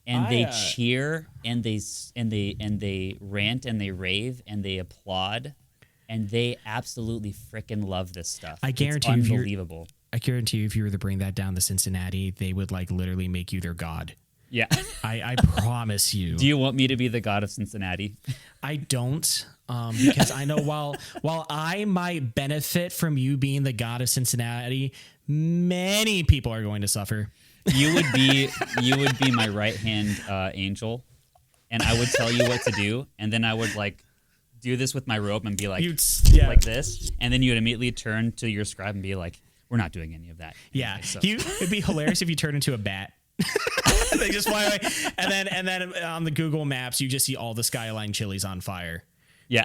and they cheer and they rant and they rave and they applaud, and they absolutely freaking love this stuff. I guarantee it's unbelievable. I guarantee you, if you were to bring that down to Cincinnati, they would like literally make you their god. Yeah. I promise you. Do you want me to be the god of Cincinnati? I don't, because I know while I might benefit from you being the god of Cincinnati, many people are going to suffer. You would be my right hand angel, and I would tell you what to do, and then I would like do this with my rope and be like like this, and then you would immediately turn to your scribe and be like, "We're not doing any of that." Yeah, so. It'd be hilarious if you turned into a bat. They just fly away, and then on the Google Maps you just see all the Skyline chilies on fire. Yeah.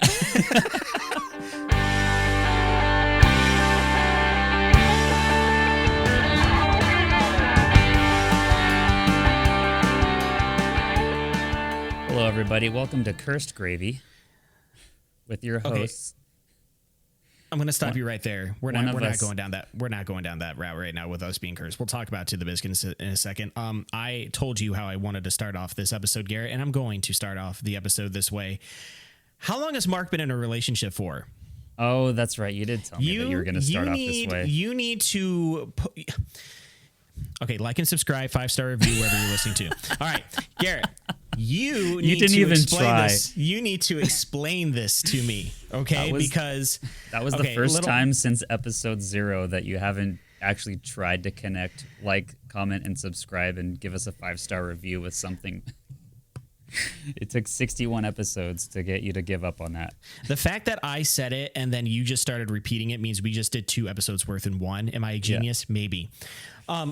Hello, everybody. Welcome to Cursed Gravy with your hosts. I'm going to stop you right there. We're not going down that. We're not going down that route right now with us being cursed. We'll talk about To the Biscuit in a second. I told you how I wanted to start off this episode, Garrett, and I'm going to start off the episode this way. How long has Mark been in a relationship for? Oh, that's right. You did tell me that you were going to start off this way. You need to... Okay, like and subscribe, 5-star review wherever you're listening to. All right, Garrett, you need to explain this to me, okay? Because that was the first time since episode 0 that you haven't actually tried to connect, like, comment, and subscribe and give us a 5-star review with something. It took 61 episodes to get you to give up on that. The fact that I said it and then you just started repeating it means we just did 2 episodes worth in one. Am I a genius? Yeah. Maybe.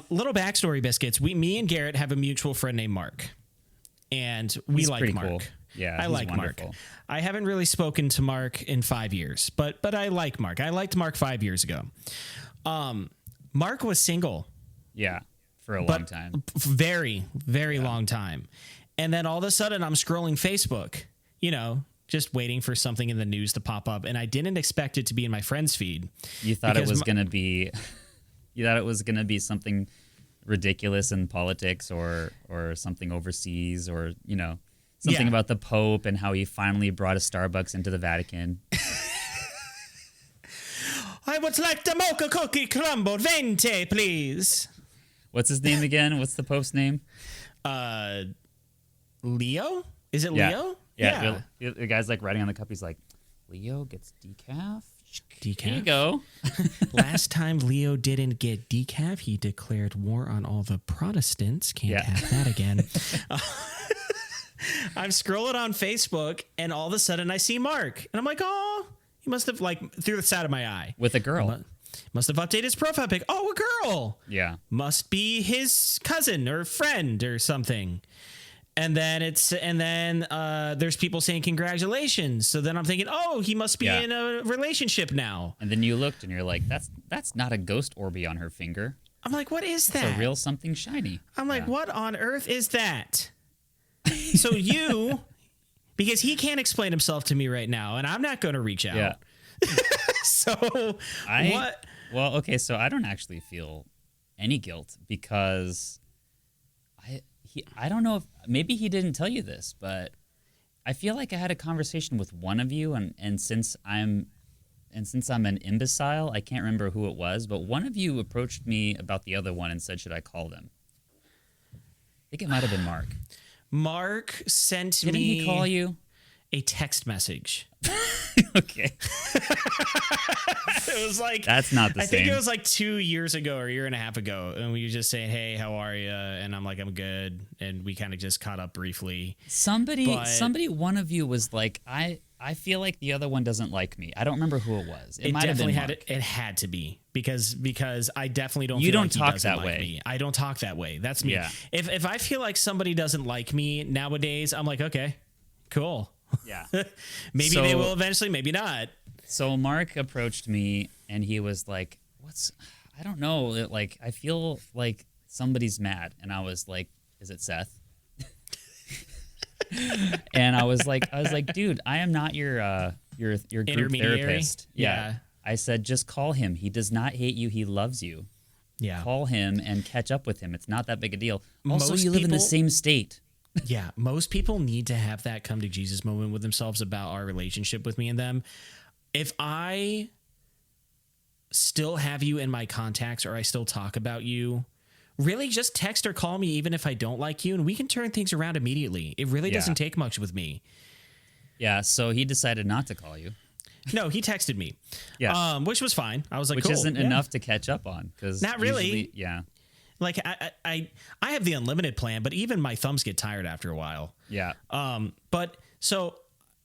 Little backstory, Biscuits. Me and Garrett have a mutual friend named Mark. And we like Mark. Cool. Yeah, I like wonderful. Mark. I haven't really spoken to Mark in 5 years, but I like Mark. I liked Mark 5 years ago. Mark was single. Yeah, for a long time. Very, very long time. And then all of a sudden I'm scrolling Facebook, just waiting for something in the news to pop up. And I didn't expect it to be in my friend's feed. You thought it was going to be, something ridiculous in politics or something overseas or, something about the Pope and how he finally brought a Starbucks into the Vatican. I would like the mocha cookie crumbled venti, please. What's his name again? What's the Pope's name? Leo? Is it Leo? Yeah. The guy's like writing on the cup. He's like, Leo gets decaf? Decaf? Here you go. Last time Leo didn't get decaf, he declared war on all the Protestants. Can't have that again. I'm scrolling on Facebook, and all of a sudden I see Mark. And I'm like, oh, he must have, through the side of my eye. With a girl. Must have updated his profile pic. Oh, a girl. Yeah. Must be his cousin or friend or something. And then there's people saying congratulations. So then I'm thinking, oh, he must be in a relationship now. And then you looked and you're like, that's not a ghost Orby on her finger. I'm like, what is that? It's a real something shiny. I'm like, what on earth is that? So because he can't explain himself to me right now, and I'm not going to reach out. Yeah. So what? Well, okay, so I don't actually feel any guilt because I don't know if maybe he didn't tell you this, but I feel like I had a conversation with one of you, and since I'm an imbecile, I can't remember who it was, but one of you approached me about the other one and said, should I call them? I think it might have been Mark. Mark sent Didn't he call you? A text message. Okay. It was like... That's not the same. I think it was like 2 years ago or a year and a half ago. And we were just saying, hey, how are you? And I'm like, I'm good. And we kind of just caught up briefly. Somebody, one of you was like, I feel like the other one doesn't like me. I don't remember who it was. It might have been Mark. It had to be because I definitely don't. You feel don't like talk he doesn't that like way. Me. I don't talk that way. That's me. Yeah. If I feel like somebody doesn't like me nowadays, I'm like, okay, cool. Yeah. Maybe they will eventually. Maybe not. So Mark approached me and he was like, I don't know. I feel like somebody's mad. And I was like, is it Seth? And I was like, dude, I am not your group therapist. Yeah. I said, just call him. He does not hate you. He loves you. Yeah. Call him and catch up with him. It's not that big a deal. Also, you live in the same state. Yeah, most people need to have that come to Jesus moment with themselves about our relationship with me and them. If I still have you in my contacts or I still talk about you, really just text or call me even if I don't like you, and we can turn things around immediately. It really doesn't take much with me. Yeah, so he decided not to call you. No, he texted me. Yeah. Which was fine. I was like, which cool. isn't enough to catch up on. Not really. Usually, yeah. Like I have the unlimited plan, but even my thumbs get tired after a while. Yeah. But so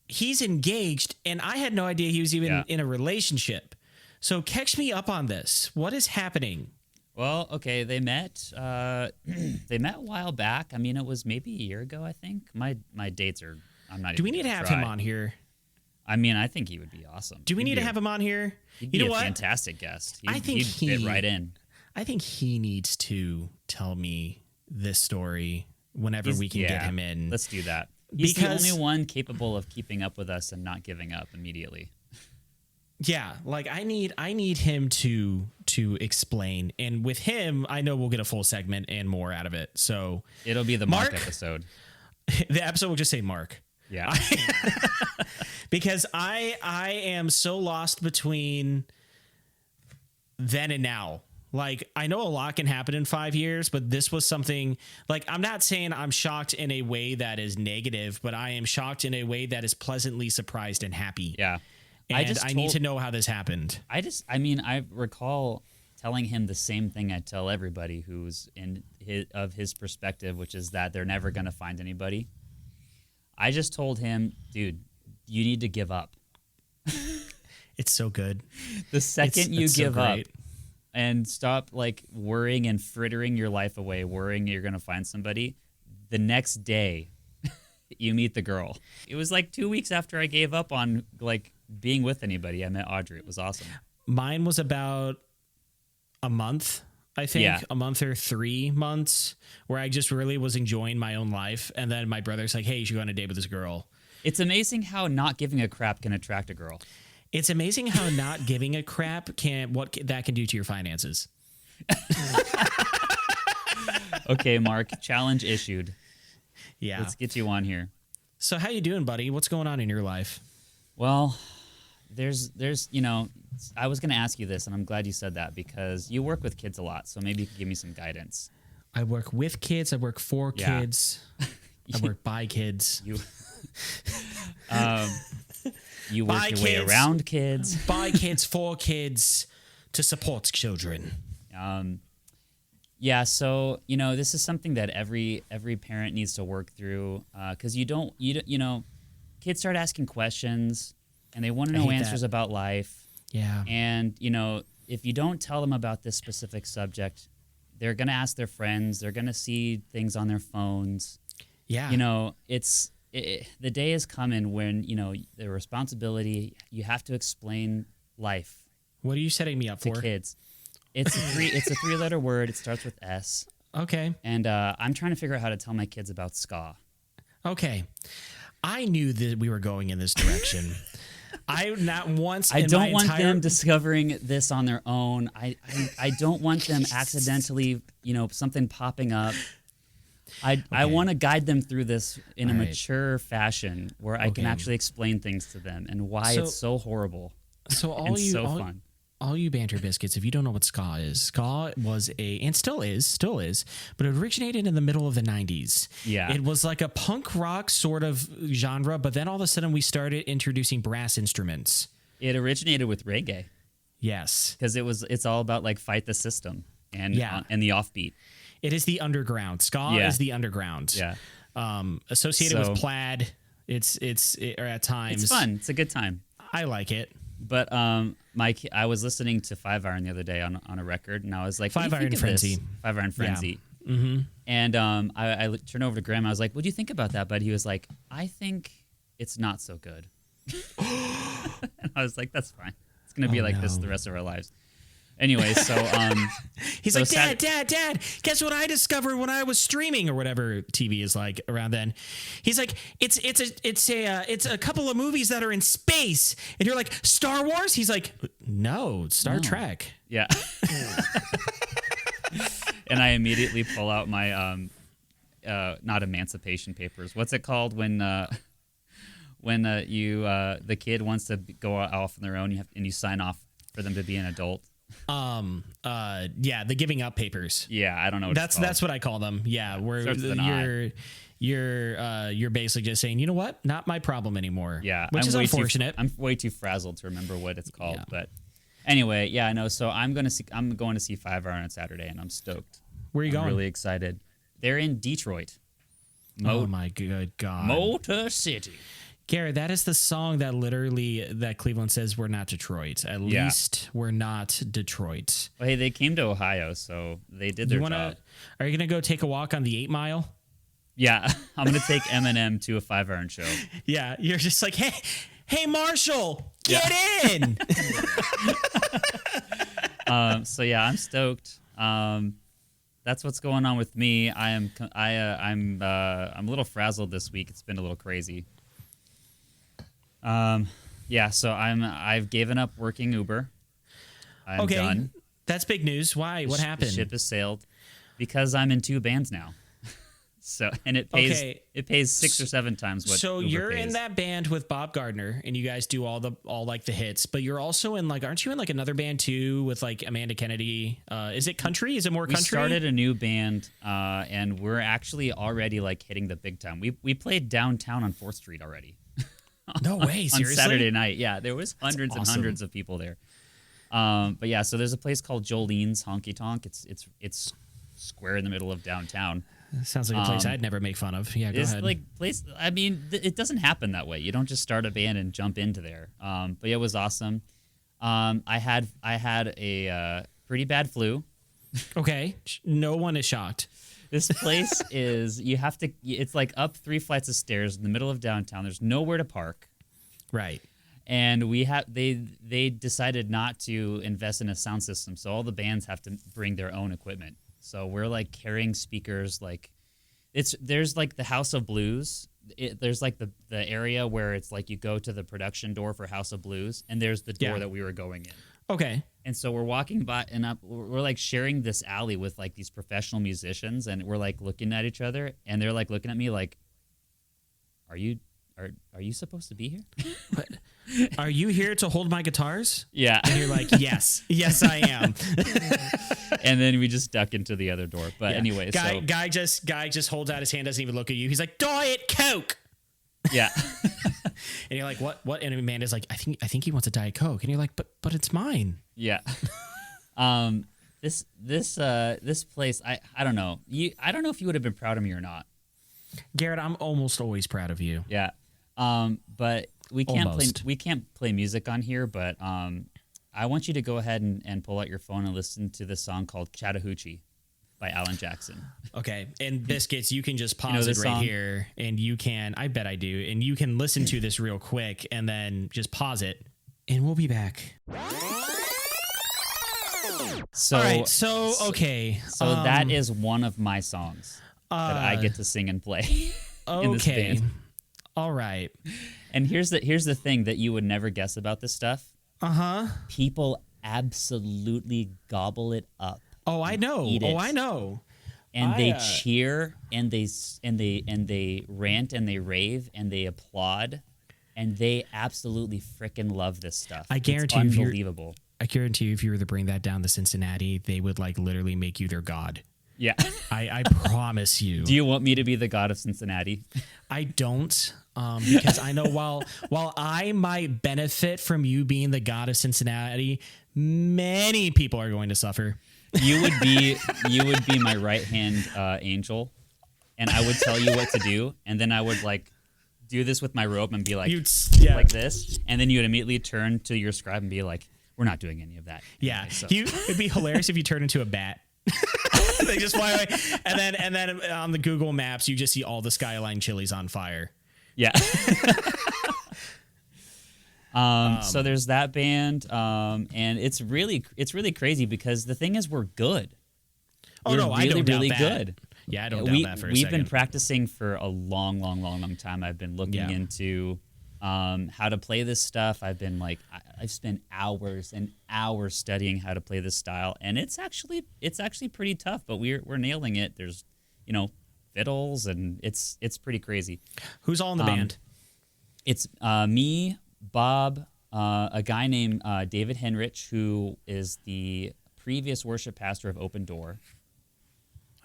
he's engaged, and I had no idea he was even in a relationship. So catch me up on this. What is happening? Well, okay, they met. They met a while back. I mean, it was maybe a year ago. I think my dates are. I'm not. Do we need to have him on here? I mean, I think he would be awesome. Do we need to have him on here? He'd be a fantastic guest. I think he'd fit right in. I think he needs to tell me this story whenever we can get him in. Let's do that. He's the only one capable of keeping up with us and not giving up immediately. Yeah, like I need him to explain, and with him, I know we'll get a full segment and more out of it. So it'll be the Mark episode. The episode will just say Mark. Yeah, because I am so lost between then and now. Like, I know a lot can happen in 5 years, but this was something like, I'm not saying I'm shocked in a way that is negative, but I am shocked in a way that is pleasantly surprised and happy. Yeah. And I need to know how this happened. I recall telling him the same thing I tell everybody who's in his perspective, which is that they're never going to find anybody. I just told him, dude, you need to give up. It's so good. The second you give up and stop like worrying and frittering your life away, worrying you're going to find somebody, the next day you meet the girl. It was like 2 weeks after I gave up on like being with anybody, I met Audrey. It was awesome. Mine was about a month, I think, a month or 3 months, where I just really was enjoying my own life. And then my brother's like, hey, you should go on a date with this girl. It's amazing how not giving a crap can attract a girl. It's amazing how not giving a crap that can do to your finances. Okay, Mark, challenge issued. Yeah. Let's get you on here. So how you doing, buddy? What's going on in your life? Well, there's I was going to ask you this, and I'm glad you said that because you work with kids a lot, so maybe you could give me some guidance. I work with kids. I work for kids. I work by kids. You work your way around kids. By kids, for kids, to support children. Yeah, so, this is something that every parent needs to work through because kids start asking questions and they want to know answers about life. Yeah. And, if you don't tell them about this specific subject, they're going to ask their friends. They're going to see things on their phones. Yeah. The day is coming when, the responsibility, you have to explain life. What are you setting me up for? Kids. It's a 3-letter word. It starts with S. Okay. And I'm trying to figure out how to tell my kids about ska. Okay. I knew that we were going in this direction. I don't want them discovering this on their own. I don't want them accidentally, something popping up. I want to guide them through this in a mature fashion where I can actually explain things to them and why it's so horrible. So fun. All you banter biscuits, if you don't know what ska was and still is, but it originated in the middle of the 90s. Yeah. It was like a punk rock sort of genre, but then all of a sudden we started introducing brass instruments. It originated with reggae. Yes. Because it's all about like fight the system and the offbeat. It is the underground. Ska is the underground. Yeah. Associated with plaid. It's at times. It's fun. It's a good time. I like it. But I was listening to 5 Iron the other day on a record, and I was like, 5 Iron Frenzy. 5 Iron Frenzy. Yeah. Mm-hmm. And I turned over to Graham. I was like, what do you think about that? But he was like, I think it's not so good. And I was like, that's fine. It's going to be like this the rest of our lives. Anyway, so he's like, Dad, guess what I discovered when I was streaming or whatever TV is like around then. He's like, it's a couple of movies that are in space, and you're like, Star Wars? He's like, no, Star Trek. Yeah. And I immediately pull out my not Emancipation Papers. What's it called when the kid wants to go off on their own, you sign off for them to be an adult. The giving up papers. Yeah, I don't know. That's what I call them. Yeah, where you're basically just saying, you know what, not my problem anymore. Yeah, which is unfortunate. I'm way too frazzled to remember what it's called, but anyway, yeah, I know. So I'm going to see 5 Hour on Saturday, and I'm stoked. Where are you going? Really excited. They're in Detroit. Oh my good God, Motor City. Garrett, that is the song that Cleveland says we're not Detroit. At least we're not Detroit. Well, hey, they came to Ohio, so they did their job. Are you going to go take a walk on the 8 Mile? Yeah, I'm going to take Eminem to a 5 Hour show. Yeah, you're just like, hey, Marshall, get in. So yeah, I'm stoked. That's what's going on with me. I'm a little frazzled this week. It's been a little crazy. So I've given up working Uber. I'm done. That's big news. Why? What happened? The ship has sailed because I'm in 2 bands now. So, and it pays 6 or 7 times what. So Uber you're pays. in that band with Bob Gardner, and you guys do all the hits. But you're also in aren't you in another band too with Amanda Kennedy? Is it country? Is it more country? We started a new band, and we're actually already hitting the big time. We played downtown on 4th Street already. No way, seriously? On Saturday night, yeah, there was hundreds and hundreds of people there. But yeah, so there's a place called Jolene's Honky Tonk. It's square in the middle of downtown. Sounds like a place I'd never make fun of. Yeah, go ahead. I mean, it doesn't happen that way. You don't just start a band and jump into there. But yeah, it was awesome. I had a pretty bad flu. Okay, no one is shocked. This place it's up 3 flights of stairs in the middle of downtown. There's nowhere to park. Right. And they decided not to invest in a sound system, so all the bands have to bring their own equipment. So we're carrying speakers there's the House of Blues. There's the area where it's you go to the production door for House of Blues, and there's the door that we were going in. Okay. And so we're walking by, and we're sharing this alley with these professional musicians, and we're looking at each other, and they're looking at me are you supposed to be here? What? Are you here to hold my guitars? Yeah. And you're like, yes, I am. And then we just duck into the other door. But anyway, guy just holds out his hand, doesn't even look at you. He's like, Diet Coke. Yeah. And you're like, what? And Amanda's like, I think he wants a Diet Coke. And you're like, but it's mine. Yeah. This place, I don't know. I don't know if you would have been proud of me or not. Garrett, I'm almost always proud of you. Yeah. But we can't play music on here, but I want you to go ahead and pull out your phone and listen to this song called Chattahoochee by Alan Jackson. Okay. And Biscuits, you can just pause it right here, and you can, I bet I do, and you can listen to this real quick and then just pause it, and we'll be back. So, all right, okay. So that is one of my songs that I get to sing and play in this band. All right. And here's the thing that you would never guess about this stuff. Uh-huh. People absolutely gobble it up. Oh, I know. I know. And they cheer and they rant and they rave and they applaud, and they absolutely freaking love this stuff. I guarantee it's unbelievable. I guarantee you, if you were to bring that down to Cincinnati, they would literally make you their god. Yeah. I promise you. Do you want me to be the god of Cincinnati? I don't, because I know while I might benefit from you being the god of Cincinnati, many people are going to suffer. You would be my right hand angel, and I would tell you what to do, and then I would do this with my rope and be like this, and then you would immediately turn to your scribe and be like, "We're not doing any of that." Yeah, anyway, so. It'd be hilarious if you turned into a bat. They just fly away, and then on the Google Maps you just see all the Skyline chilies on fire. Yeah. So there's that band, and it's really crazy because the thing is we're good. I don't doubt that. Good. Yeah, I don't doubt that for a second. We've been practicing for a long time. I've been looking into how to play this stuff. I've spent hours and hours studying how to play this style, and it's actually pretty tough, but we're nailing it. There's fiddles, and it's pretty crazy. Who's all in the band? It's me, Bob, a guy named David Henrich, who is the previous worship pastor of Open Door.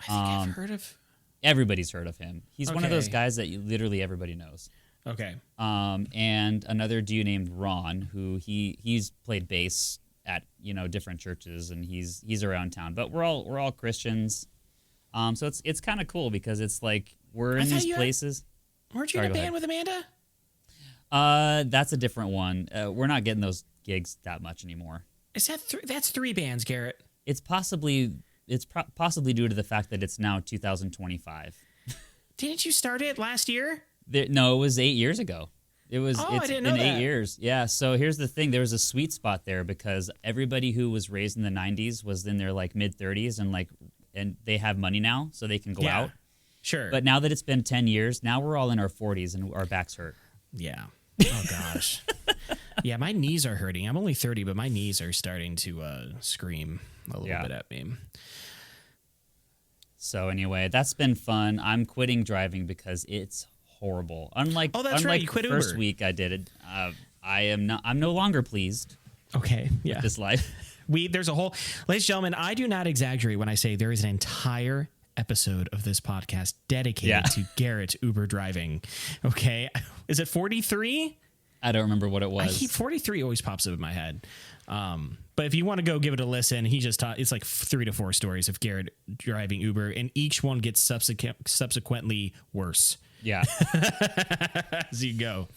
I think I've heard of. Everybody's heard of him. He's one of those guys that literally everybody knows. Okay. And another dude named Ron, who he's played bass at different churches, and he's around town. But we're all Christians. So it's kind of cool because it's like we're in these places. Weren't you in a band with Amanda? That's a different one. We're not getting those gigs that much anymore. Is that that's 3 bands, Garrett? It's possibly due to the fact that it's now 2025. Didn't you start it last year? No, it was 8 years ago. It's I didn't know been that. 8 years. Yeah. So here's the thing: there was a sweet spot there because everybody who was raised in the '90s was in their like mid 30s and they have money now, so they can go out. Sure. But now that it's been 10 years, now we're all in our 40s and our backs hurt. Yeah. Oh gosh. Yeah, my knees are hurting. I'm only 30, but my knees are starting to scream a little bit at me. So anyway, that's been fun. I'm quitting driving because it's horrible. Unlike right. You quit the first Uber. week I did it, I'm no longer pleased. Okay. Yeah. With this life. There's a whole, ladies and gentlemen, I do not exaggerate when I say there is an entire episode of this podcast dedicated to Garrett Uber driving. Okay. Is it 43? I don't remember what it was. 43 always pops up in my head. But if you want to go give it a listen, it's like 3 to 4 stories of Garrett driving Uber, and each one gets subsequently worse. Yeah. As you go.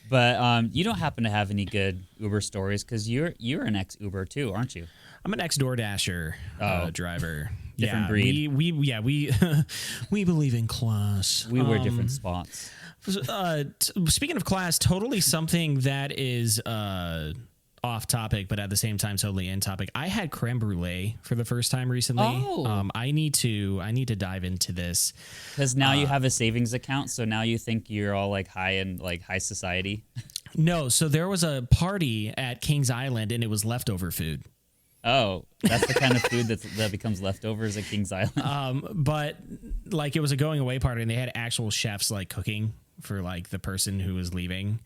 But you don't happen to have any good Uber stories because you're an ex-Uber too, aren't you? I'm an ex-DoorDasher driver. Different breed. We believe in class. We wear different spots. Speaking of class, totally something that is off topic, but at the same time totally in topic. I had creme brulee for the first time recently. I need to dive into this because now you have a savings account, so now you think you're all like high society. No, so there was a party at Kings Island and it was leftover food. Oh, that's the kind of food that becomes leftovers at Kings Island. But like it was a going away party and they had actual chefs like cooking for like the person who was leaving.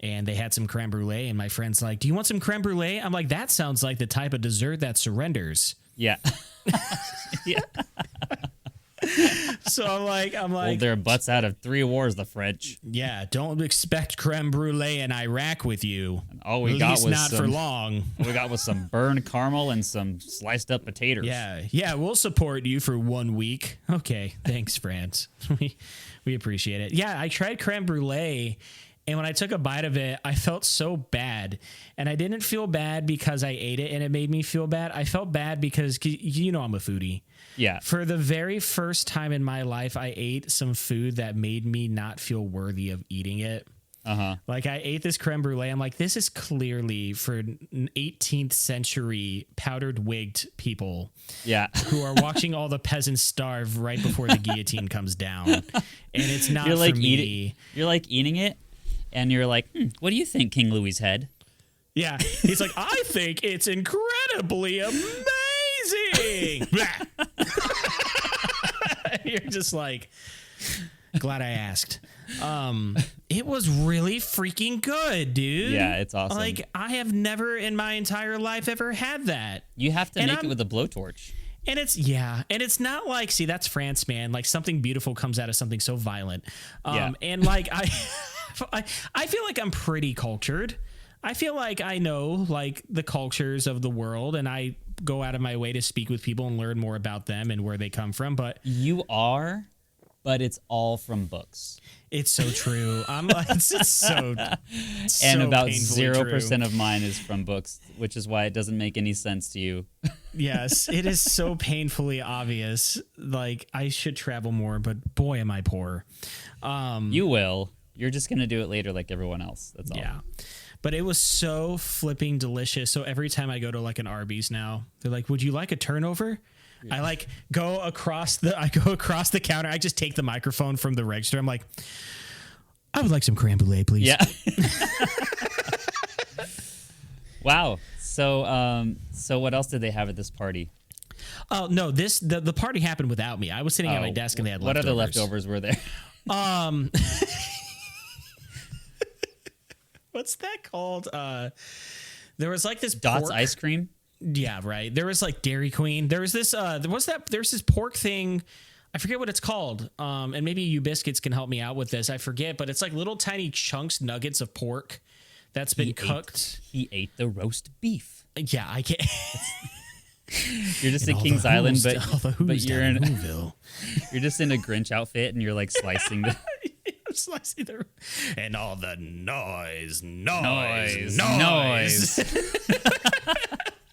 And they had some creme brulee, and my friend's like, "Do you want some creme brulee?" I'm like, "That sounds like the type of dessert that surrenders." Yeah. Yeah. So I'm like, hold their butts out of 3 wars, the French. Yeah, don't expect creme brulee in Iraq with you. And all we got was not for long. All we got was some burned caramel and some sliced up potatoes. Yeah, we'll support you for 1 week. Okay, thanks, France. We appreciate it. Yeah, I tried creme brulee. And when I took a bite of it, I felt so bad. And I didn't feel bad because I ate it and it made me feel bad. I felt bad because, I'm a foodie. Yeah. For the very first time in my life, I ate some food that made me not feel worthy of eating it. Uh-huh. Like I ate this creme brulee. I'm like, this is clearly for 18th century powdered wigged people. Yeah. Who are watching all the peasants starve right before the guillotine comes down. And it's not for me. You're like eating it. And you're like, what do you think, King Louis's head? Yeah. He's like, I think it's incredibly amazing. You're just like, glad I asked. It was really freaking good, dude. Yeah, it's awesome. Like, I have never in my entire life ever had that. You have to make it with a blowtorch. And it's not like, see, that's France, man. Like something beautiful comes out of something so violent. And like, I feel like I'm pretty cultured. I feel like I know like the cultures of the world and I go out of my way to speak with people and learn more about them and where they come from. But you are, but it's all from books. It's so true. I'm like, it's so and about 0% of mine is from books, which is why it doesn't make any sense to you. Yes, it is so painfully obvious. Like I should travel more, but boy, am I poor. You will. You're just going to do it later like everyone else. That's all. Yeah. But it was so flipping delicious. So every time I go to like an Arby's now, they're like, would you like a turnover? Yeah. I like go across the counter. I just take the microphone from the register. I'm like, I would like some creme brulee, please. Yeah. Wow. So what else did they have at this party? Oh no, the party happened without me. I was sitting at my desk and they had what leftovers. What other leftovers were there? What's that called? There was like this Dots pork. ice cream. Yeah, right. There was like Dairy Queen. There was this. There's this pork thing. I forget what it's called. And maybe you biscuits can help me out with this. I forget, but it's like little tiny chunks, nuggets of pork that's been cooked. He ate the roast beef. Yeah, I can't. You're just in Kings Island, but you're in Whoville. You're just in a Grinch outfit and you're like slicing the slicing the and all the noise.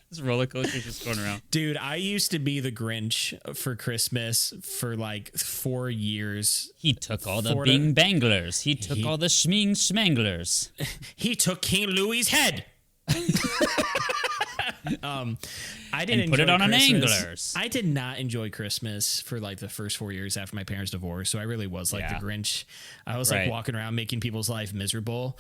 This roller coaster just going around. Dude, I used to be the Grinch for Christmas for like 4 years. He took all the bing banglers. He took all the schming schmanglers. He took King Louis's head. I didn't and put it on Christmas. an anglers. I did not enjoy Christmas for like the first 4 years after my parents' divorce. So I really was like the Grinch. I was like walking around making people's life miserable.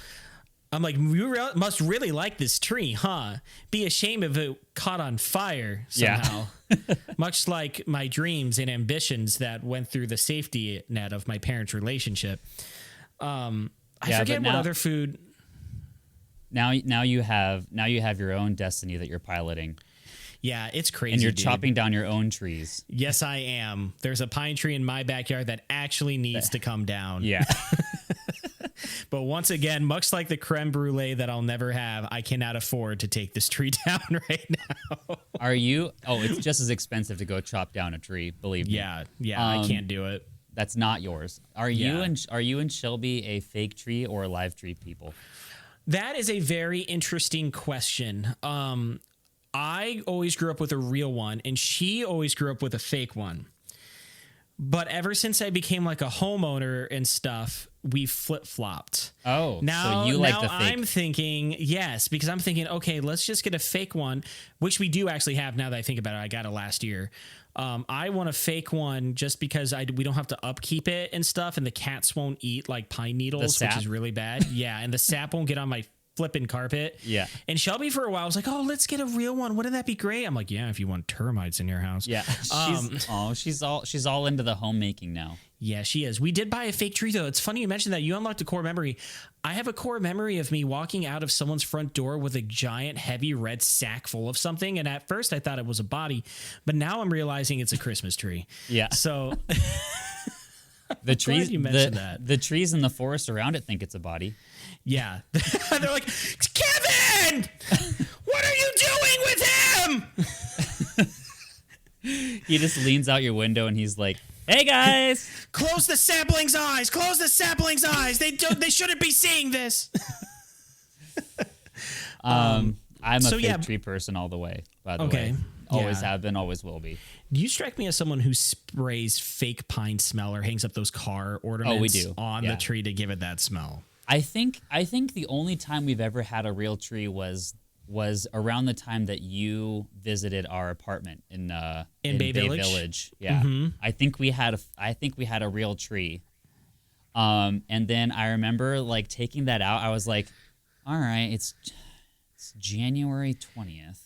I'm like, you must really like this tree, huh? Be ashamed if it caught on fire somehow. Yeah. Much like my dreams and ambitions that went through the safety net of my parents' relationship. I forget what other food. Now you have your own destiny that you're piloting. Yeah, it's crazy. And you're chopping down your own trees. Yes, I am. There's a pine tree in my backyard that actually needs to come down. Yeah. But once again, much like the creme brulee that I'll never have, I cannot afford to take this tree down right now. Are you? Oh, it's just as expensive to go chop down a tree, believe me. Yeah, I can't do it. That's not yours. Are you and Shelby a fake tree or a live tree people? That is a very interesting question. I always grew up with a real one, and she always grew up with a fake one. But ever since I became like a homeowner and stuff, we flip-flopped. Oh, now, so you like now the fake. I'm thinking, yes, because I'm thinking, okay, let's just get a fake one, which we do actually have now that I think about it. I got it last year. I want a fake one just because we don't have to upkeep it and stuff, and the cats won't eat like pine needles, which is really bad. Yeah, and the sap won't get on my flipping carpet. Yeah. And Shelby for a while was like, oh, let's get a real one. Wouldn't that be great? I'm like, yeah, if you want termites in your house. Yeah. She's all into the homemaking now. Yeah, she is. We did buy a fake tree though. It's funny you mentioned that. You unlocked a core memory. I have a core memory of me walking out of someone's front door with a giant heavy red sack full of something. And at first I thought it was a body, but now I'm realizing it's a Christmas tree. Yeah. So the trees, you mentioned that. The trees in the forest around it think it's a body. Yeah. They're like, Kevin, what are you doing with him? He just leans out your window and he's like, hey guys, close the sapling's eyes. Close the sapling's eyes. They shouldn't be seeing this. I'm a fake tree person all the way, by the way. Always have been, always will be. You strike me as someone who sprays fake pine smell or hangs up those car ornaments on the tree to give it that smell. I think the only time we've ever had a real tree was around the time that you visited our apartment in Bay Village. Yeah. Mm-hmm. I think we had a real tree. And then I remember like taking that out. I was like, all right, it's January 20th.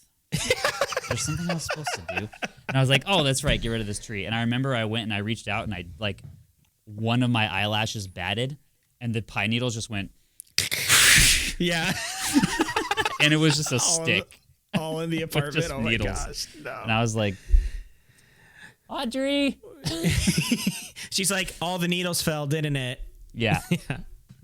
There's something I was supposed to do. And I was like, oh, that's right, get rid of this tree. And I remember I went and I reached out and I like one of my eyelashes batted and the pine needles just went. Yeah. And it was just a stick. All in the apartment. Just oh needles. My gosh. No. And I was like, Audrey. She's like, all the needles fell, didn't it? Yeah.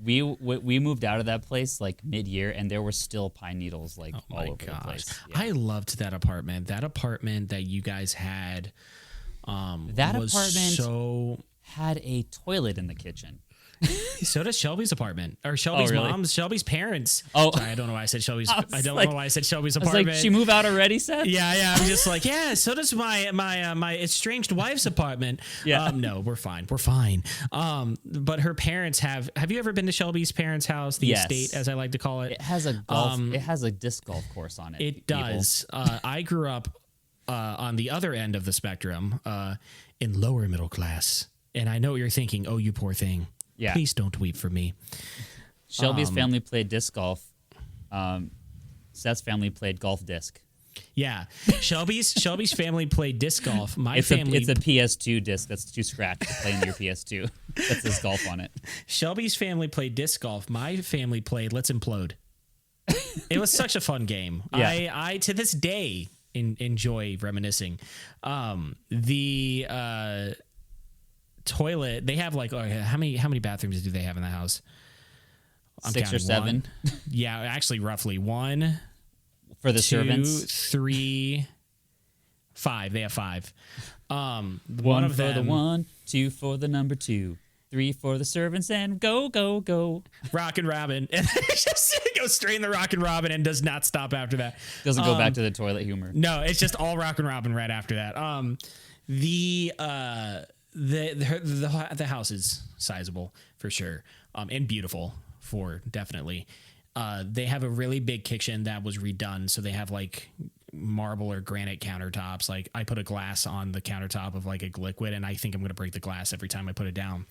We moved out of that place like mid-year, and there were still pine needles like all over the place. Yeah. I loved that apartment. That apartment that you guys had. That apartment had a toilet in the kitchen. So does Shelby's apartment, or Shelby's mom's, Shelby's parents. Oh, sorry, I don't know why I said Shelby's. I don't know why I said Shelby's apartment. Like, she move out already, Seth? Yeah. I'm just like, yeah. So does my estranged wife's apartment. Yeah. No, we're fine. But her parents have. Have you ever been to Shelby's parents' house, the estate, as I like to call it? It has a golf. It has a disc golf course on it. It does. I grew up on the other end of the spectrum, in lower middle class, and I know what you're thinking. Oh, you poor thing. Yeah. Please don't weep for me. Shelby's family played disc golf. Seth's family played golf disc. Yeah, Shelby's family played disc golf. It's a PS2 disc that's too scratched to play in your PS2. That says golf on it. Shelby's family played disc golf. My family played Let's Implode. It was such a fun game. Yeah. I to this day enjoy reminiscing. The toilet, they have like, how many bathrooms do they have in the house? I'm 6 or 7. Yeah, actually, roughly 1 for the 2, servants. 3, 5. They have 5. One of them, for the 1, 2 for the number 2, 3 for the servants, and go. Rockin' Robin. And it just goes straight in the Rockin' Robin and does not stop after that. Doesn't go back to the toilet humor. No, it's just all Rockin' Robin right after that. The house is sizable for sure, and beautiful for definitely. They have a really big kitchen that was redone, so they have like marble or granite countertops. Like I put a glass on the countertop of like a liquid, and I think I'm gonna break the glass every time I put it down.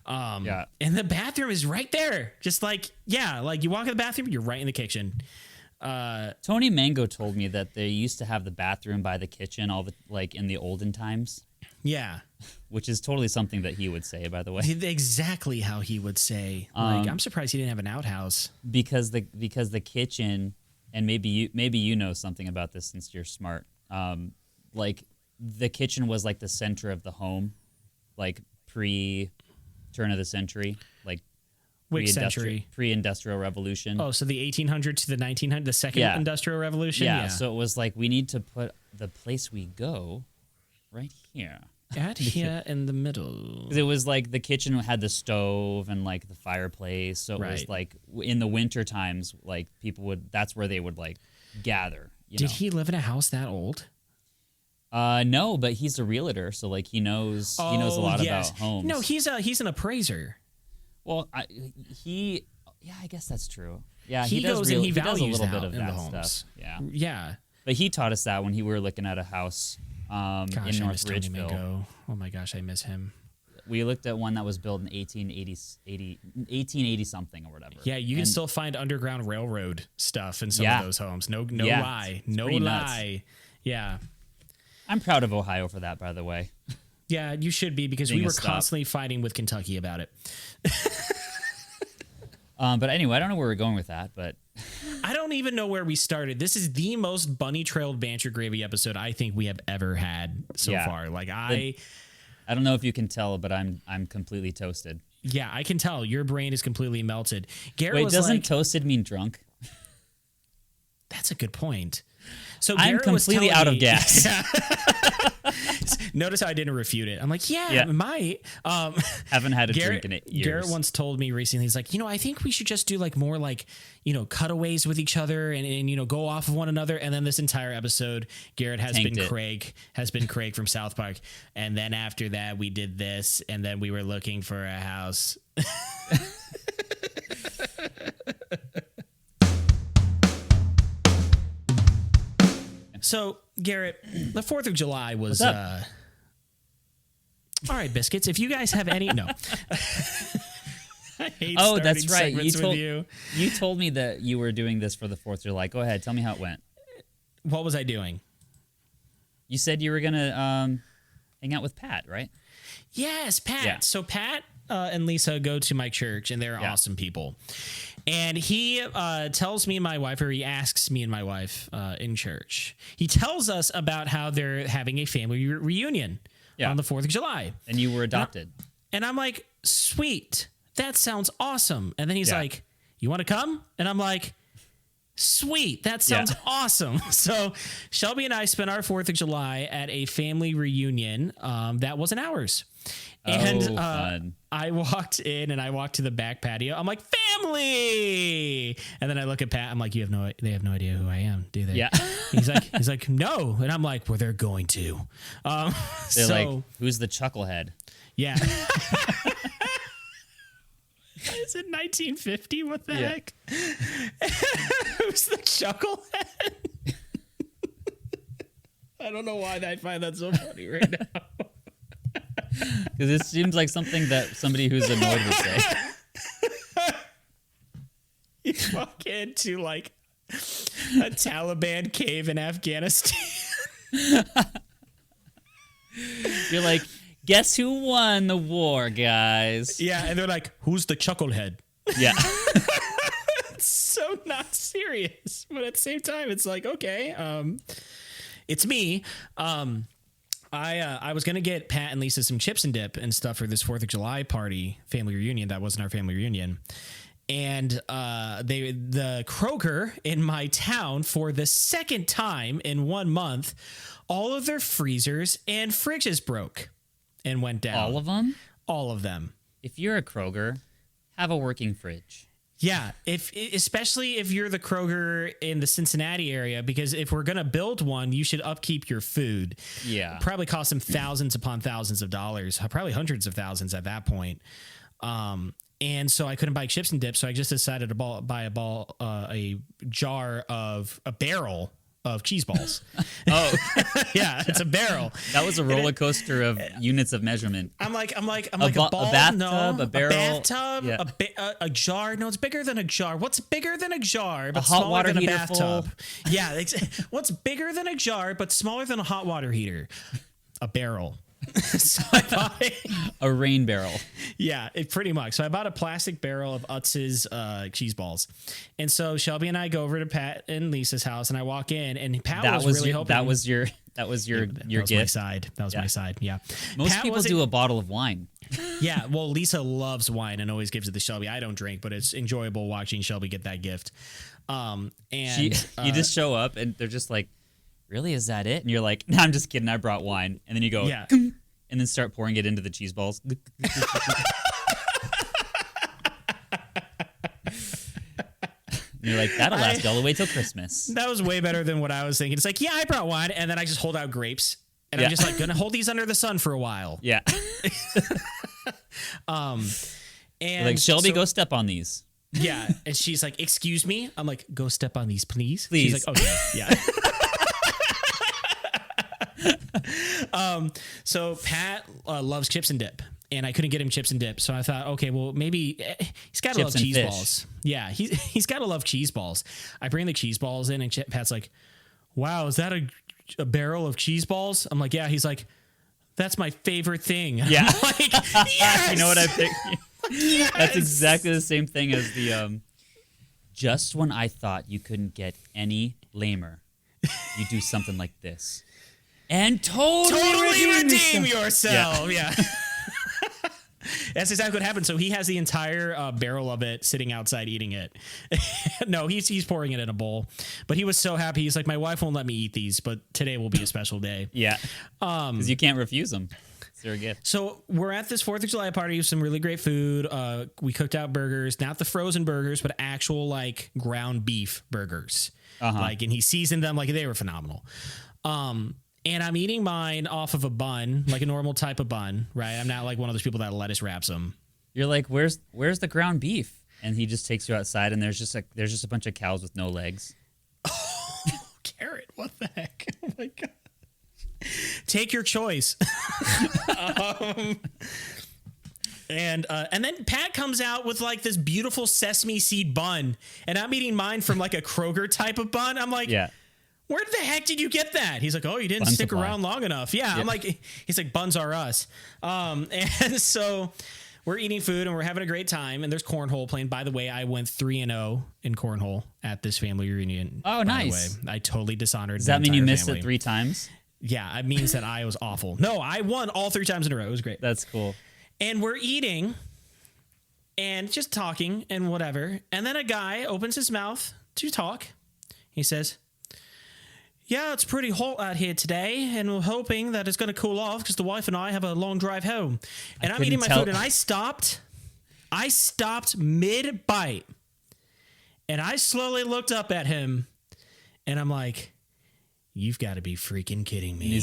And the bathroom is right there. Just like you walk in the bathroom, you're right in the kitchen. Tony Mango told me that they used to have the bathroom by the kitchen in the olden times. Yeah. Which is totally something that he would say, by the way. Exactly how he would say. I'm surprised he didn't have an outhouse. Because the kitchen, and maybe you know something about this since you're smart. Like the kitchen was like the center of the home, like pre-turn of the century, like which century? Pre-industrial revolution. Oh, so the 1800 to the 1900, the second industrial revolution. Yeah. So it was like we need to put the place we go right here. Here in the middle. It was like the kitchen had the stove and like the fireplace. So it was like in the winter times, like that's where they would like gather. Did he live in a house that old? No, but he's a realtor. So like he knows a lot about homes. No, he's an appraiser. Well, I guess that's true. Yeah. He goes and he values does a little bit of in that the homes. stuff. Yeah. Yeah. But he taught us that when we were looking at a house in North Ridgeville. Oh my gosh, I miss him. We looked at one that was built in 1880 something or whatever. Yeah, you can still find Underground Railroad stuff in some of those homes. No lie. No lie. Nuts. Yeah. I'm proud of Ohio for that, by the way. Yeah, you should be, because we were constantly fighting with Kentucky about it. But anyway, I don't know where we're going with that, but I don't even know where we started. This is the most bunny-trailed banter gravy episode I think we have ever had so far. Like I don't know if you can tell, but I'm completely toasted. Yeah, I can tell. Your brain is completely melted. Garrett was doesn't toasted mean drunk? That's a good point. So I'm Garrett completely out of gas. Notice how I didn't refute it. I'm like, it might. Haven't had a drink in years. Garrett once told me recently, he's like, I think we should just do like more like, cutaways with each other and go off of one another. And then this entire episode, Garrett has been Craig from South Park. And then after that, we did this, and then we were looking for a house. So, Garrett, the 4th of July was... all right, biscuits, if you guys have any... No. I hate that's right. You told me that you were doing this for the 4th of July. Go ahead. Tell me how it went. What was I doing? You said you were going to hang out with Pat, right? Yes, Pat. Yeah. So Pat and Lisa go to my church, and they're awesome people. And he tells me and my wife, or he asks me and my wife in church, he tells us about how they're having a family reunion on the 4th of July. And you were adopted. And I'm like, sweet. That sounds awesome. And then he's like, you want to come? And I'm like, sweet. That sounds awesome. So Shelby and I spent our 4th of July at a family reunion that wasn't ours. And fun. I walked in, and I walked to the back patio. I'm like, family. And then I look at Pat. I'm like, they have no idea who I am, do they? Yeah. He's like, no. And I'm like, well, they're going to. They're like, who's the chucklehead? Yeah. Is it 1950? What the heck? Who's the chucklehead? I don't know why I find that so funny right now. Because it seems like something that somebody who's annoyed would say. You walk into like a Taliban cave in Afghanistan. You're like, guess who won the war, guys? Yeah, and they're like, who's the chucklehead? Yeah. It's so not serious, but at the same time, it's like, okay, it's me. I was gonna get Pat and Lisa some chips and dip and stuff for this 4th of July party, family reunion. That wasn't our family reunion. And the Kroger in my town, for the second time in 1 month, all of their freezers and fridges broke and went down. All of them? All of them. If you're a Kroger, have a working fridge. Yeah, especially if you're the Kroger in the Cincinnati area, because if we're going to build one, you should upkeep your food. Yeah. Probably cost them thousands upon thousands of dollars, probably hundreds of thousands at that point. And so I couldn't buy chips and dip, so I just decided to buy a barrel of cheese balls. Oh, yeah, it's a barrel. That was a roller coaster of units of measurement. I'm like a ball, a bathtub, no, a barrel, yeah. a jar. No, it's bigger than a jar. What's bigger than a jar but a hot smaller water than a heater bathtub? full. Yeah, what's bigger than a jar but smaller than a hot water heater? A barrel. So I bought a rain barrel. Yeah, pretty much. So I bought a plastic barrel of Utz's cheese balls. And so Shelby and I go over to Pat and Lisa's house, and I walk in, and Pat was really hoping. That was your gift. My side. That was my side. Yeah. Most Pat people do a bottle of wine. Yeah. Well, Lisa loves wine and always gives it to Shelby. I don't drink, but it's enjoyable watching Shelby get that gift. And you just show up, and they're just like, really, is that it? And you're like, no, I'm just kidding. I brought wine. And then you go, yeah. And then start pouring it into the cheese balls. And you're like, that'll last all the way till Christmas. That was way better than what I was thinking. It's like, yeah, I brought wine. And then I just hold out grapes. And I'm just like, going to hold these under the sun for a while. Yeah. And like, Shelby, go step on these. Yeah. And she's like, excuse me? I'm like, go step on these, please. Please. She's like, okay. Yeah. So Pat loves chips and dip, and I couldn't get him chips and dip. So I thought, okay, well, maybe he's got to love cheese balls. Yeah, he's got to love cheese balls. I bring the cheese balls in, and Pat's like, wow, is that a barrel of cheese balls? I'm like, yeah. He's like, that's my favorite thing. Yeah. I'm like, yes! You know what I picked? Yes! That's exactly the same thing as the, just when I thought you couldn't get any lamer, you do something like this. And totally redeem yourself. Yeah. That's exactly what happened. So he has the entire barrel of it sitting outside eating it. No, he's pouring it in a bowl. But he was so happy. He's like, my wife won't let me eat these, but today will be a special day. Yeah. Because you can't refuse them. It's their gift. So we're at this 4th of July party with some really great food. We cooked out burgers, not the frozen burgers, but actual like ground beef burgers. Like, and he seasoned them like they were phenomenal. And I'm eating mine off of a bun, like a normal type of bun, right? I'm not like one of those people that lettuce wraps them. You're like, where's the ground beef? And he just takes you outside, and there's just a bunch of cows with no legs. Oh, Garrett, what the heck? Oh my god! Take your choice. And then Pat comes out with like this beautiful sesame seed bun, and I'm eating mine from like a Kroger type of bun. I'm like, yeah. Where the heck did you get that? He's like, oh, you didn't Bun stick supply. around long enough. Yeah, I'm like, he's like, buns are us. And so we're eating food and we're having a great time. And there's cornhole playing. By the way, I went 3-0 in cornhole at this family reunion. Oh, nice. By the way. I totally dishonored. Does that mean you missed it 3 times? Yeah, it means that I was awful. No, I won all 3 times in a row. It was great. That's cool. And we're eating and just talking and whatever. And then a guy opens his mouth to talk. He says, yeah, it's pretty hot out here today, and we're hoping that it's going to cool off because the wife and I have a long drive home. And I'm eating my food, and I stopped mid-bite, and I slowly looked up at him, and I'm like, you've got to be freaking kidding me.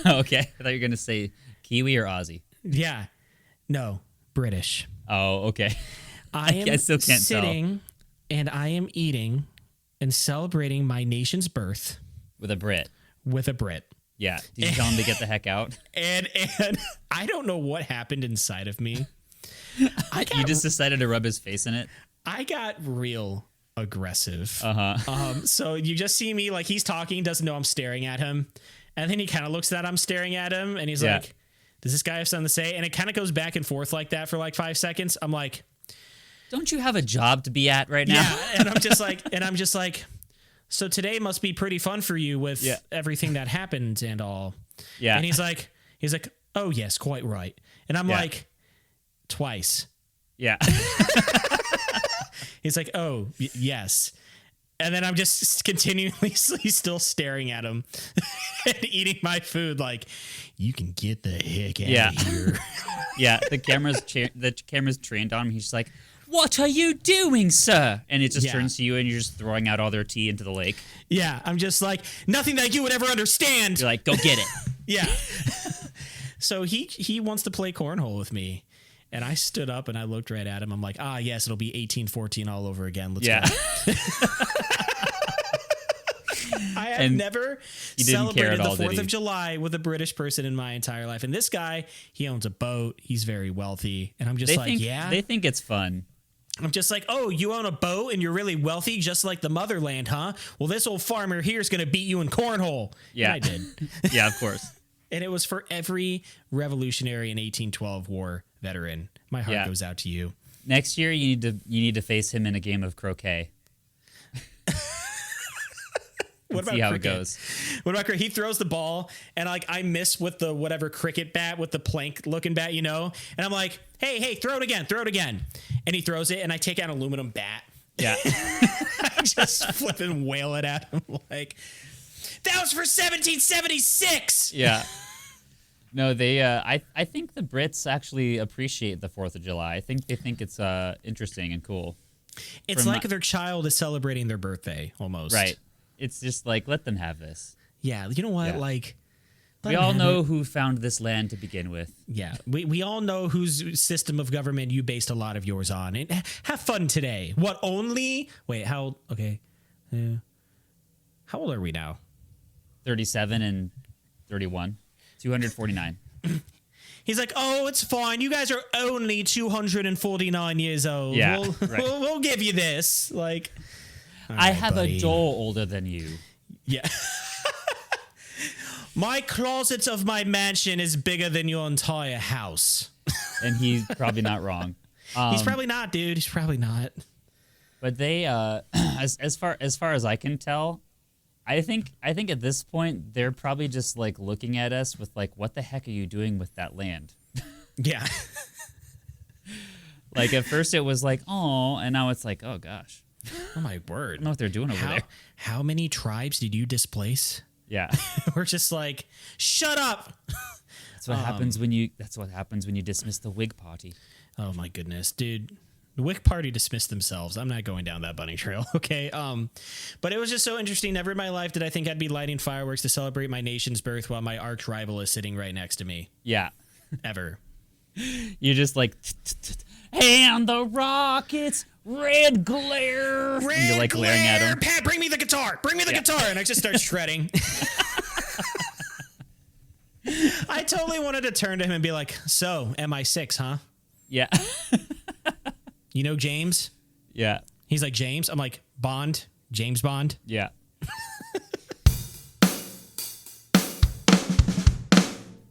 Okay, I thought you were going to say Kiwi or Aussie. Yeah. No, British. Oh, okay. I still can't sitting, and I am eating and celebrating my nation's birth. With a Brit. Yeah. Did you tell him to get the heck out? And I don't know what happened inside of me. You just decided to rub his face in it? I got real aggressive. Uh-huh. So you just see me like he's talking, doesn't know I'm staring at him. And then he kind of looks that I'm staring at him and he's like, does this guy have something to say? And it kind of goes back and forth like that for like 5 seconds. I'm like, don't you have a job to be at right now? Yeah. And I'm just like, so today must be pretty fun for you with everything that happened and all. Yeah. And he's like, oh yes, quite right. And I'm like, twice. Yeah. He's like, oh yes. And then I'm just continuously still staring at him and eating my food like, you can get the heck out of here. Yeah, the camera's trained on him. He's just like, what are you doing, sir? And it just turns to you and you're just throwing out all their tea into the lake. Yeah, I'm just like, nothing that you would ever understand. You're like, go get it. Yeah. So he wants to play cornhole with me. And I stood up and I looked right at him. I'm like, yes, it'll be 1814 all over again. Let's go. I have never celebrated the 4th of July with a British person in my entire life. And this guy, he owns a boat. He's very wealthy. And I'm just They think it's fun. I'm just like, oh, you own a boat and you're really wealthy, just like the motherland, huh? Well, this old farmer here is going to beat you in cornhole. Yeah. And I did. Yeah, of course. And it was for every Revolutionary and 1812 war veteran. My heart goes out to you. Next year, you need to face him in a game of croquet. See how it goes. What about cricket? He throws the ball, and like I miss with the whatever cricket bat with the plank looking bat, And I'm like, hey, throw it again. And he throws it, and I take out an aluminum bat. Yeah. I just flipping wail it at him like, that was for 1776. Yeah. No, I think the Brits actually appreciate the 4th of July. I think they think it's interesting and cool. It's like their child is celebrating their birthday almost. Right. It's just like, let them have this. Yeah. You know what? Yeah. Like, we all know who found this land to begin with. Yeah. We all know whose system of government you based a lot of yours on. And have fun today. What only? Wait, how? Okay. How old are we now? 37 and 31. 249. He's like, oh, it's fine. You guys are only 249 years old. Yeah, we'll give you this. Like, I have a doll older than you. Yeah. My closet of my mansion is bigger than your entire house. And he's probably not wrong. He's probably not, dude. He's probably not. But they, as far as I can tell, I think at this point they're probably just like looking at us with like, what the heck are you doing with that land? Yeah. Like at first it was like, oh, and now it's like, oh gosh. Oh my word. I don't know what they're doing over there. How many tribes did you displace? Yeah. We're just like, shut up. That's what happens when you dismiss the Whig Party. Oh my goodness, dude. The Whig Party dismissed themselves. I'm not going down that bunny trail, okay? But it was just so interesting. Never in my life did I think I'd be lighting fireworks to celebrate my nation's birth while my arch rival is sitting right next to me. Yeah. Ever. You're just like, and the rockets, red glare. Red and you're like glare. glaring at him. Pat, bring me the guitar. Bring me the guitar. And I just start shredding. I totally wanted to turn to him and be like, so, MI6, huh? Yeah. You know James? Yeah. He's like, James? I'm like, Bond? James Bond? Yeah.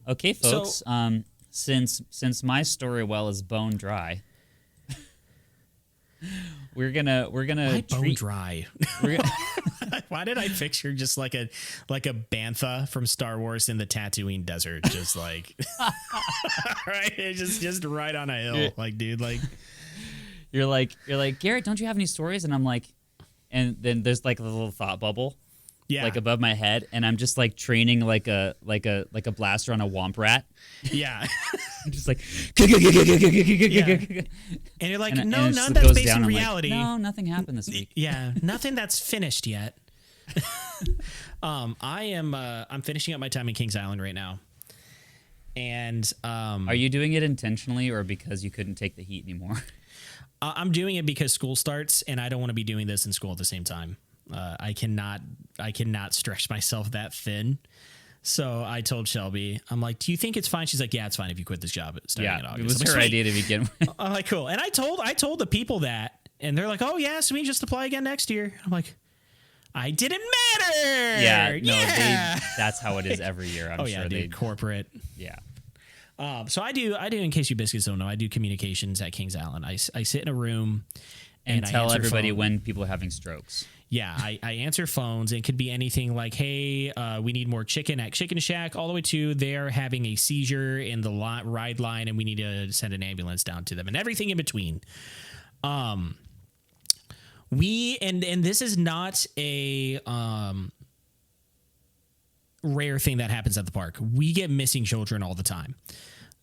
Okay, folks. So, since my story well is bone dry, we're gonna why bone dry. Why did I picture just like a bantha from Star Wars in the Tatooine desert, just like right, just right on a hill, like dude, like you're like Garrett, don't you have any stories? And I'm like, and then there's like a little thought bubble. Yeah. Like above my head, and I'm just like training like a blaster on a womp rat. Yeah. Just like yeah. And you're like, no, none that's based in reality. Like, no, nothing happened this week. Yeah. Nothing that's finished yet. I'm finishing up my time in Kings Island right now. And are you doing it intentionally or because you couldn't take the heat anymore? I'm doing it because school starts and I don't want to be doing this in school at the same time. I cannot stretch myself that thin. So I told Shelby, I'm like, do you think it's fine? She's like, yeah, it's fine if you quit this job starting in August. It was her idea to begin with. I'm like, cool. And I told the people that, And they're like, oh, yeah, so we just apply again next year. I'm like, I didn't matter. Yeah, no, that's how it is every year. I'm sure dude, corporate. Yeah. So I do, in case you biscuits don't know, I do communications at Kings Island. I sit in a room and tell everybody when people are having strokes. Yeah, I answer phones. It could be anything like, hey, we need more chicken at Chicken Shack, all the way to they're having a seizure in the ride line and we need to send an ambulance down to them, and everything in between. We and this is not a rare thing that happens at the park. We get missing children all the time.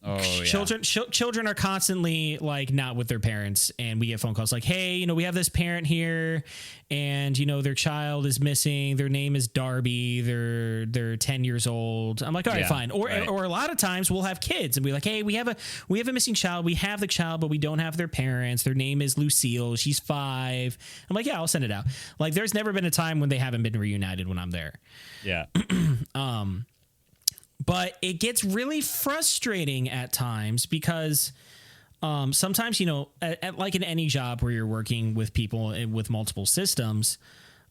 Oh, yeah. Children are constantly like not with their parents, and we get phone calls like, hey, we have this parent here and their child is missing. Their name is Darby. They're 10 years old. I'm like, all right, fine. Or a lot of times we'll have kids and be like, hey, we have a missing child. We have the child, but we don't have their parents. Their name is Lucille. She's 5. I'm like, yeah, I'll send it out. Like, there's never been a time when they haven't been reunited when I'm there. Yeah. But it gets really frustrating at times because sometimes, like in any job where you're working with people with multiple systems,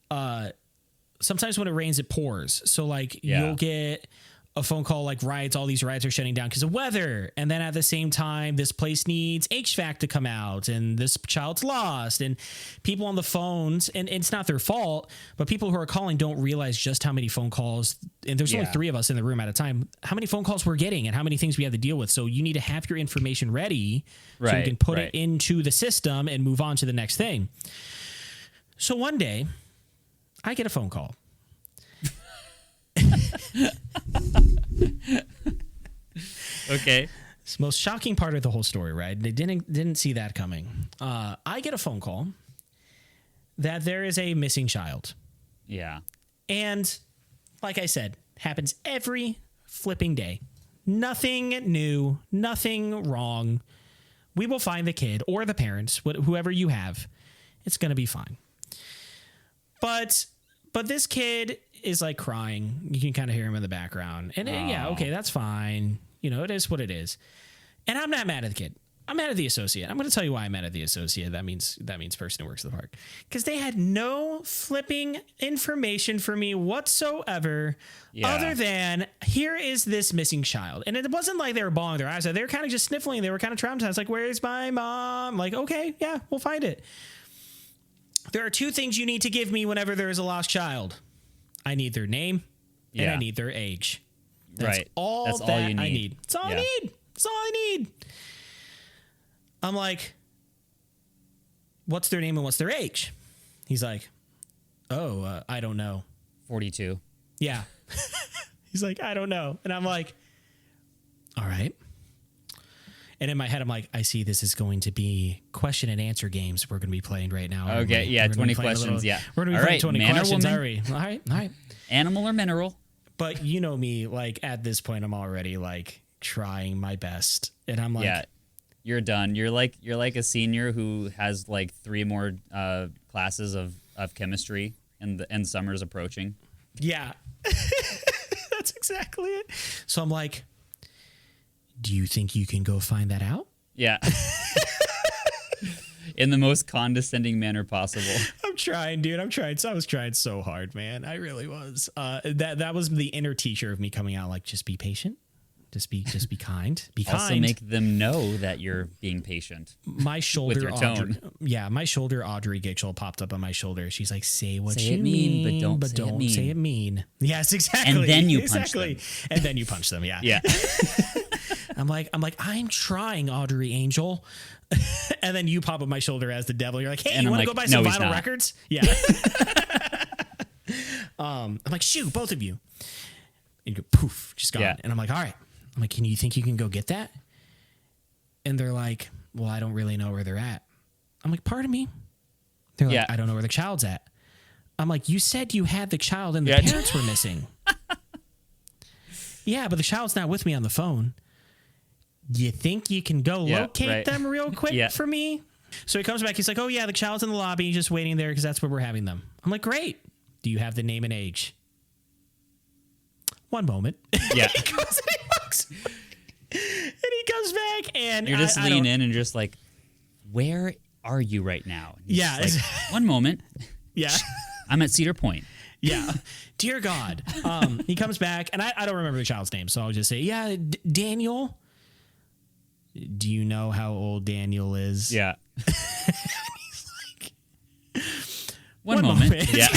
sometimes when it rains, it pours. So like you'll get a phone call like all these rides are shutting down because of weather. And then at the same time, this place needs HVAC to come out and this child's lost, and people on the phones, and it's not their fault, but people who are calling don't realize just how many phone calls, and there's only 3 of us in the room at a time, how many phone calls we're getting and how many things we have to deal with. So you need to have your information ready so you can put it into the system and move on to the next thing. So one day I get a phone call. Okay. It's the most shocking part of the whole story, right? They didn't see that coming. I get a phone call that there is a missing child. Yeah. And like I said, happens every flipping day. Nothing new, nothing wrong. We will find the kid or the parents, whoever you have. It's going to be fine. But this kid is like crying. You can kind of hear him in the background. And okay, that's fine. It is what it is. And I'm not mad at the kid. I'm mad at the associate. I'm going to tell you why I'm mad at the associate. That means person who works at the park. Because they had no flipping information for me whatsoever other than here is this missing child. And it wasn't like they were bawling their eyes out. They were kind of just sniffling. They were kind of traumatized. Like, where's my mom? Like, okay, yeah, we'll find it. There are 2 things you need to give me whenever there is a lost child. I need their name and I need their age. That's all you need. I need. That's all I need. That's all I need. I'm like, what's their name and what's their age? He's like, I don't know. 42. Yeah. He's like, I don't know. And I'm like, all right. And in my head, I'm like, I see this is going to be question and answer games we're going to be playing right now. Okay, yeah, 20 questions, We're going to be playing 20 questions, are we? All right. Animal or mineral? But you know me, like, at this point, I'm already, like, trying my best. And I'm like... Yeah, you're done. You're like a senior who has, like, 3 more classes of chemistry, and summer's approaching. Yeah. That's exactly it. So I'm like... Do you think you can go find that out? Yeah. In the most condescending manner possible. I'm trying, dude. I'm trying. So I was trying so hard, man. I really was. That was the inner teacher of me coming out like, just be patient. Just be kind. Be kind. Also make them know that you're being patient. My shoulder, with your tone. My shoulder, Audrey Gigshall popped up on my shoulder. She's like, say what say you it mean, but don't say it mean. Yes, exactly. And then you punch them. And then you punch them. Yeah. Yeah. I'm like, I'm trying, Audrey Angel. And then you pop up my shoulder as the devil. You're like, hey, you want to go buy some vinyl records? Yeah. I'm like, shoot, both of you. And you go, poof, just gone. Yeah. And I'm like, all right. I'm like, you think you can go get that? And they're like, well, I don't really know where they're at. I'm like, pardon me? They're like, I don't know where the child's at. I'm like, you said you had the child and the parents were missing. Yeah, but the child's not with me on the phone. You think you can go locate them real quick for me? So he comes back. He's like, oh, yeah, the child's in the lobby just waiting there because that's where we're having them. I'm like, great. Do you have the name and age? One moment. Yeah. He goes and he walks away. And he comes back and you're just leaning in and just like, where are you right now? And he's Yeah. like, one moment. Yeah. I'm at Cedar Point. Yeah. Dear God. He comes back, and I don't remember the child's name, so I'll just say, yeah, Daniel. Do you know how old Daniel is? Yeah. He's like, one moment. Yeah.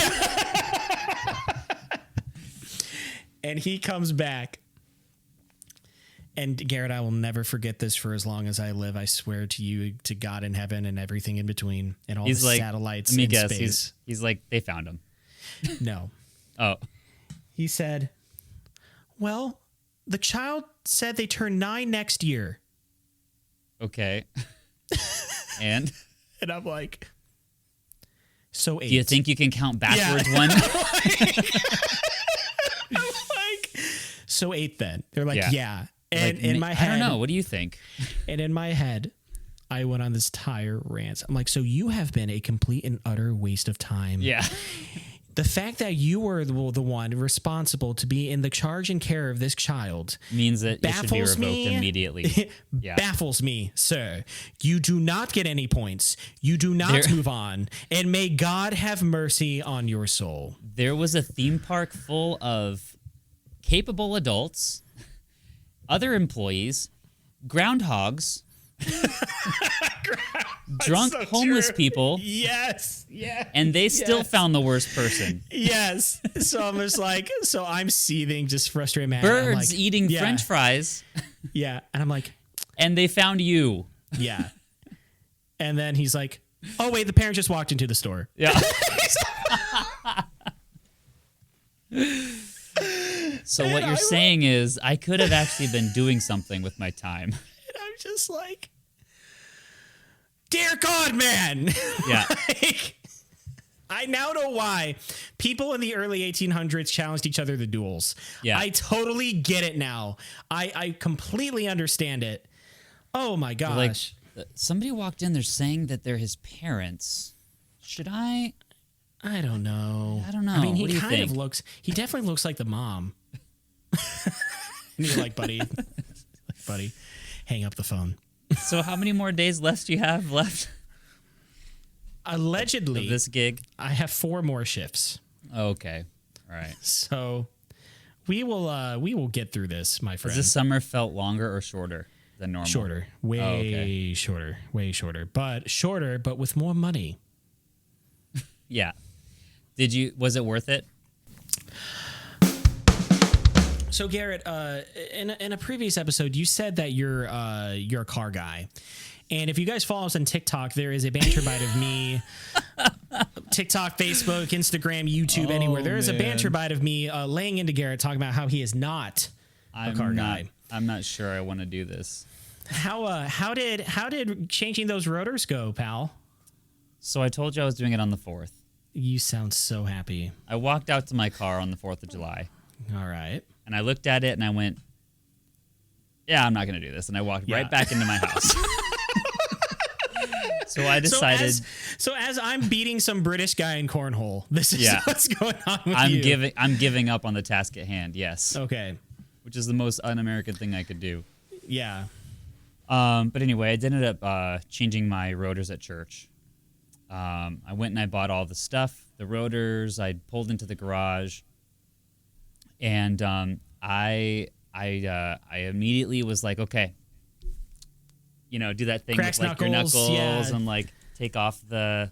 And he comes back. And Garrett, I will never forget this for as long as I live. I swear to you, to God in heaven and everything in between, and all the satellites in space. He's like, they found him. No. Oh. He said, well, the child said they turn 9 next year. Okay. And I'm like, so 8. Do you think you can count backwards one? I'm like, so 8 then. They're like, yeah. And like, in my head, I don't know. What do you think? And in my head, I went on this entire rant. I'm like, so you have been a complete and utter waste of time. Yeah. The fact that you were the one responsible to be in the charge and care of this child means that it should be revoked immediately. Yeah. Baffles me, sir. You do not get any points. You do not move on. And may God have mercy on your soul. There was a theme park full of capable adults, other employees, groundhogs, drunk homeless people. Yes. Yeah. And they still found the worst person. Yes. So I'm just like, so I'm seething, just frustrated, man. Birds like, eating French fries. Yeah. And I'm like, and they found you. Yeah. And then he's like, oh, wait, the parent just walked into the store. Yeah. So what you're saying is I could have actually been doing something with my time. And I'm just like, dear God, man. Yeah. Like, I now know why people in the early 1800s challenged each other to duels. Yeah. I totally get it now. I completely understand it. Oh, my gosh. Like, somebody walked in, they're saying that they're his parents. Should I? I don't know. I don't know. I mean, he he definitely looks like the mom. And you're like, buddy, hang up the phone. So how many more days left do you have left? Allegedly, of this gig? I have 4 more shifts. Okay. All right. So we will get through this, my friend. Has this summer felt longer or shorter than normal? Shorter. Way shorter. Way shorter. But with more money. Yeah. Was it worth it? So Garrett, in a previous episode, you said that you're a car guy, and if you guys follow us on TikTok, there is a banter bite of me. TikTok, Facebook, Instagram, YouTube, anywhere. There is a banter bite of me laying into Garrett, talking about how he is not a car guy. I'm not sure I want to do this. How did changing those rotors go, pal? So I told you I was doing it on the 4th. You sound so happy. I walked out to my car on the 4th of July. All right. And I looked at it and I went, yeah, I'm not going to do this. And I walked right back into my house. So I decided. So as I'm beating some British guy in cornhole, this is what's going on with you. I'm giving up on the task at hand, yes. Okay. Which is the most un-American thing I could do. Yeah. But anyway, I did end up changing my rotors at church. I went and I bought all the stuff, the rotors. I pulled into the garage. And I immediately was like, okay, do that thing Cracks with like knuckles, your knuckles and like take off the.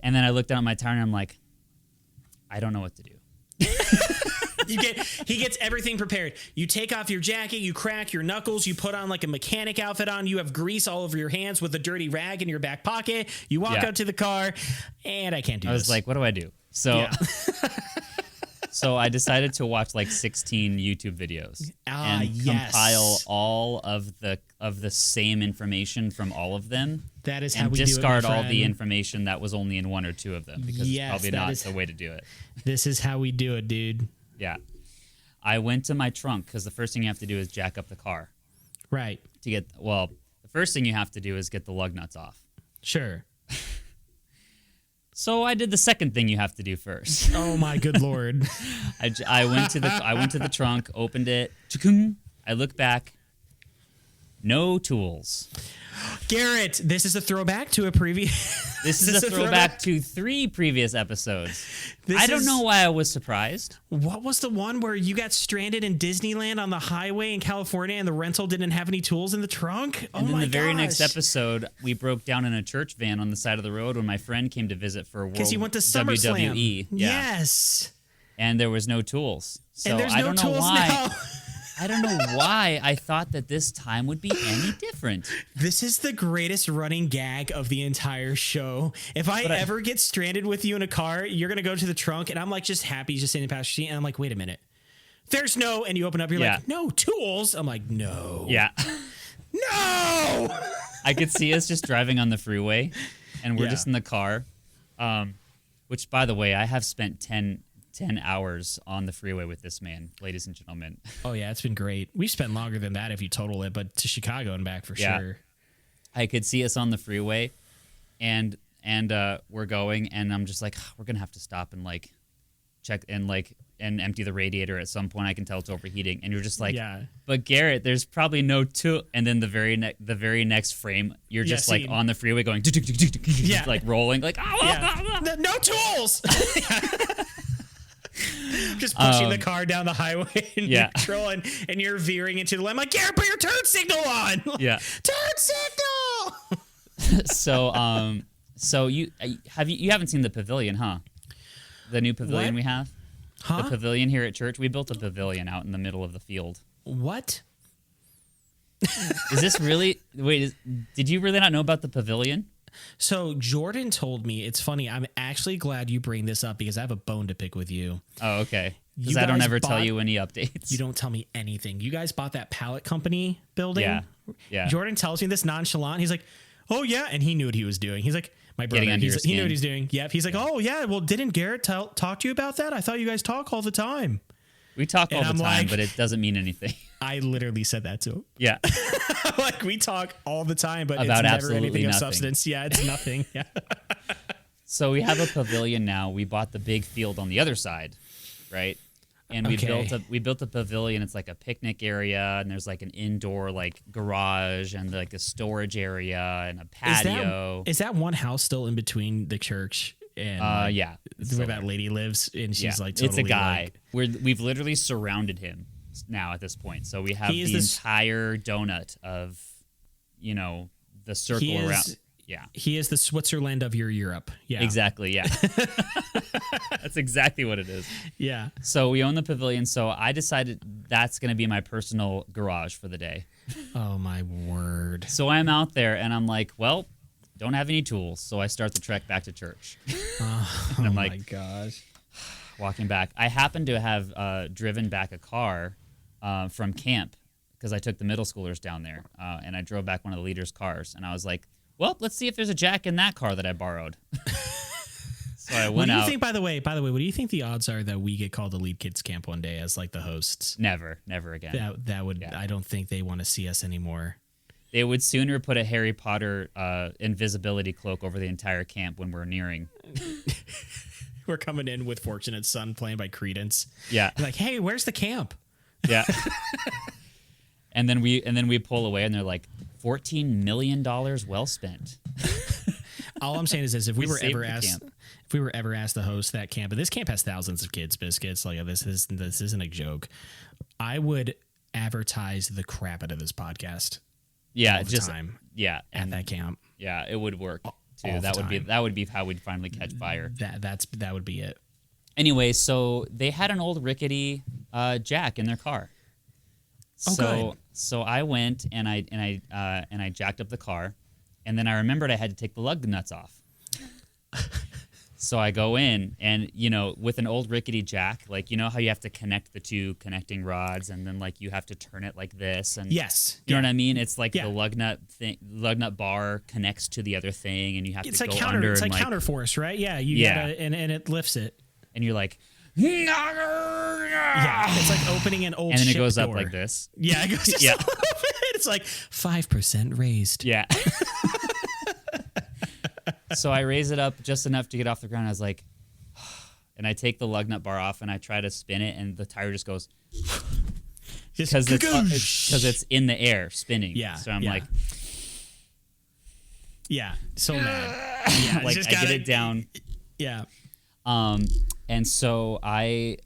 And then I looked down at my tire and I'm like, I don't know what to do. He gets everything prepared. You take off your jacket, you crack your knuckles, you put on like a mechanic outfit on, you have grease all over your hands with a dirty rag in your back pocket. You walk out to the car, and I can't do this. I was like, what do I do? So. Yeah. So I decided to watch like 16 YouTube videos and compile all of the same information from all of them. That is how we discard do it, my all friend. the information that was only in 1 or 2 of them because it's probably not the way to do it. This is how we do it, dude. Yeah. I went to my trunk because the first thing you have to do is jack up the car. Right. The first thing you have to do is get the lug nuts off. Sure. So I did the second thing you have to do first. Oh my good Lord. I went to the trunk, opened it. I look back. No tools. Garrett, this is a throwback to a previous. This is a throwback to 3 previous episodes. I don't know why I was surprised. What was the one where you got stranded in Disneyland on the highway in California and the rental didn't have any tools in the trunk? And then the very next episode, we broke down in a church van on the side of the road when my friend came to visit for World because he went to SummerSlam. WWE. Yeah. Yes. And there was no tools. So and there's I no don't know tools why. now. I don't know why I thought that this time would be any different. This is the greatest running gag of the entire show. If I ever get stranded with you in a car, you're going to go to the trunk, and I'm like just happy just sitting in the passenger seat, and I'm like, wait a minute. There's no, and you open up, you're like, no tools. I'm like, no. Yeah. No! I could see us just driving on the freeway, and we're just in the car, which, by the way, I have spent 10 hours on the freeway with this man, ladies and gentlemen. Oh, yeah, it's been great. We've spent longer than that if you total it, but to Chicago and back for sure. I could see us on the freeway, and we're going, and I'm just like, we're going to have to stop and, like, check and, like, and empty the radiator at some point. I can tell it's overheating. And you're just like, but Garrett, there's probably no tool. And then the very next frame, you're just, like, on the freeway going, like, rolling, like, no tools! Just pushing the car down the highway in neutral, and you're veering into the lane. I'm like, Garrett, put your turn signal on. Yeah. Turn signal. So you haven't seen the pavilion, huh? The new pavilion we have? Huh? The pavilion here at church. We built a pavilion out in the middle of the field. What? Is this really... Wait, did you really not know about the pavilion? So Jordan told me, it's funny, I'm actually glad you bring this up because I have a bone to pick with you. Oh, okay. Because I don't ever tell you any updates. You don't tell me anything. You guys bought that pallet company building? Yeah. Jordan tells me this nonchalant. He's like, oh, yeah. And he knew what he was doing. He's like, my brother, he knew what he's doing. Yep. He's like, oh, yeah. Well, didn't Garrett talk to you about that? I thought you guys talk all the time. We talk all the time, but it doesn't mean anything. I literally said that to him. Yeah. Like, we talk all the time, but about it's never absolutely anything nothing. of substance. Yeah, it's nothing. Yeah. So we have a pavilion now. We bought the big field on the other side, right? And we built a pavilion. It's like a picnic area, and there's like an indoor like garage and like a storage area and a patio. Is that one house still in between the church and where that lady lives? And she's like, totally, it's a guy. like, We've literally surrounded him now at this point. So we have the entire donut of, the circle around. Yeah. He is the Switzerland of your Europe. Yeah. Exactly. Yeah. That's exactly what it is. Yeah. So we own the pavilion. So I decided that's going to be my personal garage for the day. Oh, my word. So I'm out there and I'm like, well, don't have any tools. So I start the trek back to church. And I'm like, my gosh. Walking back. I happen to have driven back a car from camp because I took the middle schoolers down there. And I drove back one of the leaders' cars. And I was like, well, let's see if there's a jack in that car that I borrowed. So I went out. Think, by the way, what do you think the odds are that we get called to lead kids camp one day as like the hosts? Never again. That would, I don't think they want to see us anymore. They would sooner put a Harry Potter invisibility cloak over the entire camp when we're nearing. We're coming in with Fortunate Son playing by Credence. Yeah. Like, hey, where's the camp? Yeah. and then we pull away and they're like, $14 million well spent. All I'm saying is this: if we were ever asked to host that camp, and this camp has thousands of kids, biscuits, like this isn't a joke, I would advertise the crap out of this podcast. Yeah, all the time. Yeah, at that camp. Yeah, it would work too. That would be how we'd finally catch fire. That would be it. Anyway, so they had an old rickety jack in their car. So I went and I jacked up the car, and then I remembered I had to take the lug nuts off. So I go in, and with an old rickety jack, like how you have to connect the two connecting rods, and then like you have to turn it like this, and yes, you know what I mean. It's like the lug nut bar connects to the other thing, and you have to go under. It's like counterforce, right? Yeah, gotta, and it lifts it, and you're like. Yeah, it's like opening an old and then it goes door. up like this. Yeah, it goes just a little bit. It's like 5% raised. Yeah. So I raise it up just enough to get off the ground. I was like, and I take the lug nut bar off and I try to spin it, and the tire just goes because it's in the air spinning. Yeah. So I'm like, Yeah, so mad. Yeah, like I get it down. Yeah. And so I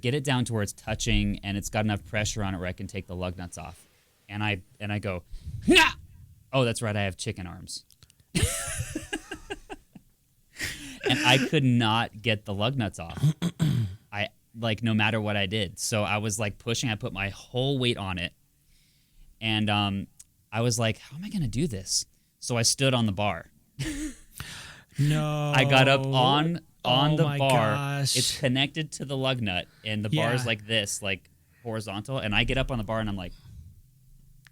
get it down to where it's touching and it's got enough pressure on it where I can take the lug nuts off. And I go, nah! Oh, that's right, I have chicken arms. And I could not get the lug nuts off. No matter what I did. So I was like pushing, I put my whole weight on it. And I was like, how am I going to do this? So I stood on the bar. No. I got up on the bar. Gosh. It's connected to the lug nut, and the bar is like this, like horizontal. And I get up on the bar, and I'm like,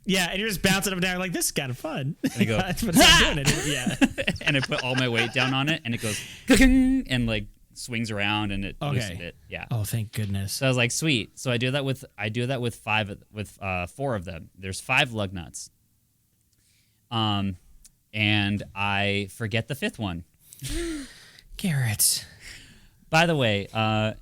yeah, and you're just bouncing up and down, like, this is kind of fun. And I go, but it's not doing it. Yeah. And I put all my weight down on it, and it goes, and like swings around, and it loosened it. Yeah. Oh, thank goodness. So I was like, sweet. So I do that with four of them. There's 5 lug nuts. And I forget the 5th one. Garrett. By the way, I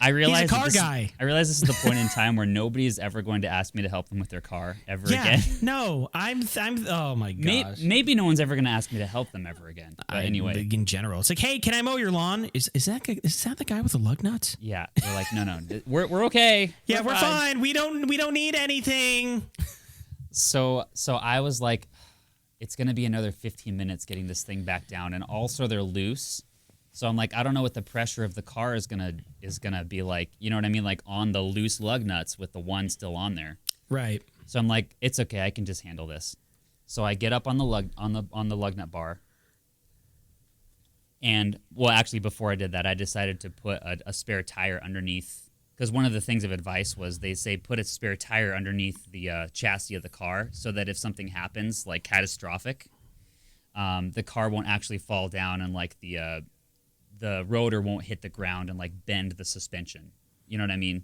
realize he's a car guy. I realize this is the point in time where nobody is ever going to ask me to help them with their car ever again. No, I'm. Oh my gosh. Maybe no one's ever going to ask me to help them ever again. But anyway, in general, it's like, hey, can I mow your lawn? Is that the guy with the lug nuts? Yeah, they're like, no, we're okay. Yeah, we're fine. We don't need anything. So I was like, it's going to be another 15 minutes getting this thing back down, and also they're loose. So I'm like, I don't know what the pressure of the car is gonna be like. You know what I mean? Like on the loose lug nuts with the one still on there. Right. So I'm like, it's okay, I can just handle this. So I get up on the lug nut bar. And well, actually, before I did that, I decided to put a spare tire underneath, because one of the things of advice was they say put a spare tire underneath the chassis of the car so that if something happens like catastrophic, the car won't actually fall down and like the rotor won't hit the ground and like bend the suspension. You know what I mean?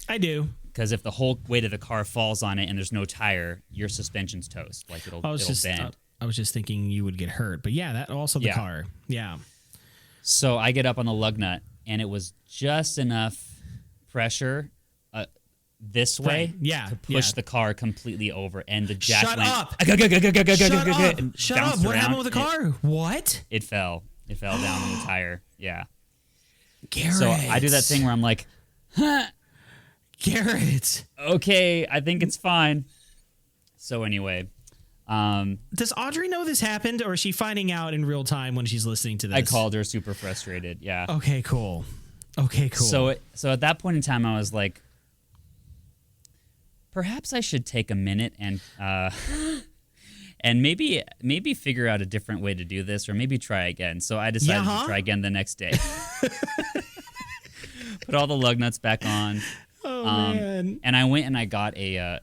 I do. Because if the whole weight of the car falls on it and there's no tire, your suspension's toast. Like it'll bend. I was just thinking you would get hurt, but yeah, that also the car. Yeah. So I get up on the lug nut and it was just enough pressure this way to push the car completely over, and the jack Shut went. Up! Shut up! What happened with the car? What? It fell. It fell down on the tire. Yeah. Garrett. So I do that thing where I'm like, Garrett. Okay, I think it's fine. So anyway. Does Audrey know this happened, or is she finding out in real time when she's listening to this? I called her super frustrated. Yeah. Okay, cool. So at that point in time, I was like, perhaps I should take a minute and maybe figure out a different way to do this, or maybe try again. So I decided to try again the next day. Put all the lug nuts back on. Oh man! And I went and I got a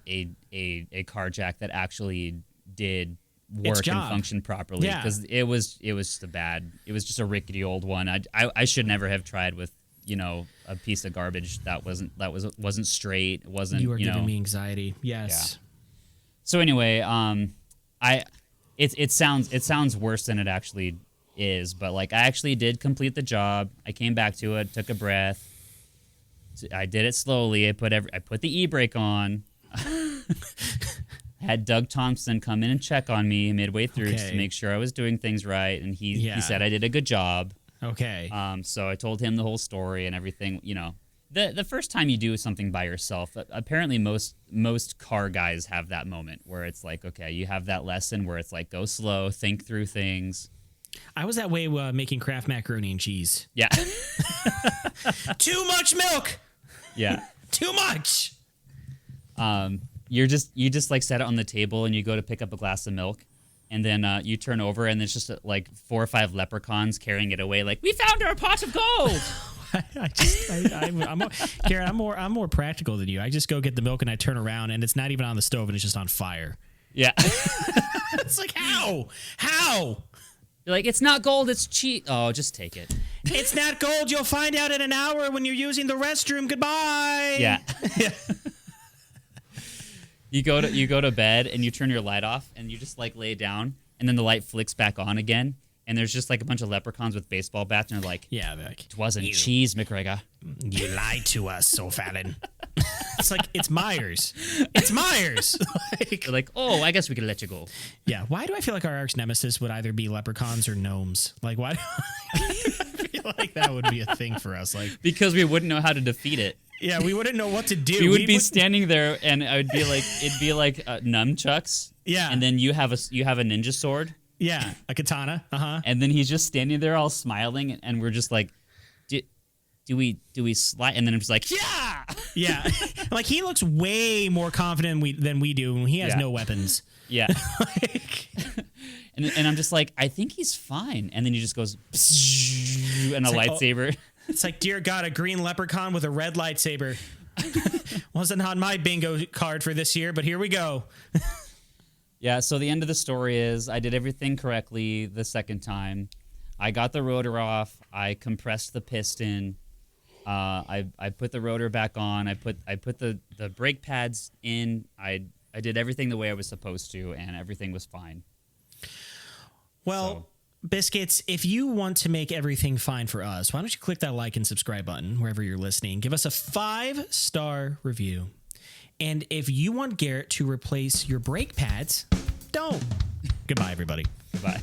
car jack that actually did work and function properly, because it was just a rickety old one. I should never have tried with a piece of garbage that wasn't straight. It wasn't. You were giving me anxiety. Yes. Yeah. So anyway, it sounds worse than it actually is, but like I actually did complete the job. I came back to it, took a breath. I did it slowly. I put the e-brake on. Had Doug Thompson come in and check on me midway through just to make sure I was doing things right, and he said I did a good job. Okay. So I told him the whole story and everything. The first time you do something by yourself, apparently most car guys have that moment where it's like, okay, you have that lesson where it's like, go slow, think through things. I was that way making Kraft macaroni and cheese. Yeah. Too much milk. Yeah. Too much. You just like set it on the table and you go to pick up a glass of milk, and then you turn over and there's just like 4 or 5 leprechauns carrying it away. Like, we found our pot of gold. Garrett, I'm more practical than you. I just go get the milk and I turn around and it's not even on the stove and it's just on fire. Yeah. It's like, how? You're like, it's not gold, it's cheap. Oh, just take it. It's not gold. You'll find out in an hour when you're using the restroom. Goodbye. Yeah. You go to bed and you turn your light off and you just like lay down, and then the light flicks back on again, and there's just like a bunch of leprechauns with baseball bats, and they're like, yeah, like, it wasn't cheese, McGregor. You lied to us, O'Fallon. It's like, it's Myers. It's Myers. They're like, oh, I guess we could let you go. Yeah. Why do I feel like our arch nemesis would either be leprechauns or gnomes? Like, why do I feel like that would be a thing for us? Like, because we wouldn't know how to defeat it. Yeah, we wouldn't know what to do. We would be standing there, and it'd be like nunchucks. Yeah. And then you have a ninja sword. Yeah, a katana. And then he's just standing there all smiling, and we're just like, do we slide? And then it's like, yeah. Yeah. Like, he looks way more confident than we do, and he has no weapons. Yeah. and I'm just like, I think he's fine. And then he just goes, and a lightsaber. It's like, dear God, a green leprechaun with a red lightsaber. Wasn't on my bingo card for this year, but here we go. Yeah, so the end of the story is I did everything correctly the second time. I got the rotor off. I compressed the piston. I put the rotor back on. I put the brake pads in. I did everything the way I was supposed to, and everything was fine. Well, Biscuits, if you want to make everything fine for us, why don't you click that like and subscribe button wherever you're listening. Give us a 5-star review. And if you want Garrett to replace your brake pads, don't. Goodbye, everybody. Goodbye.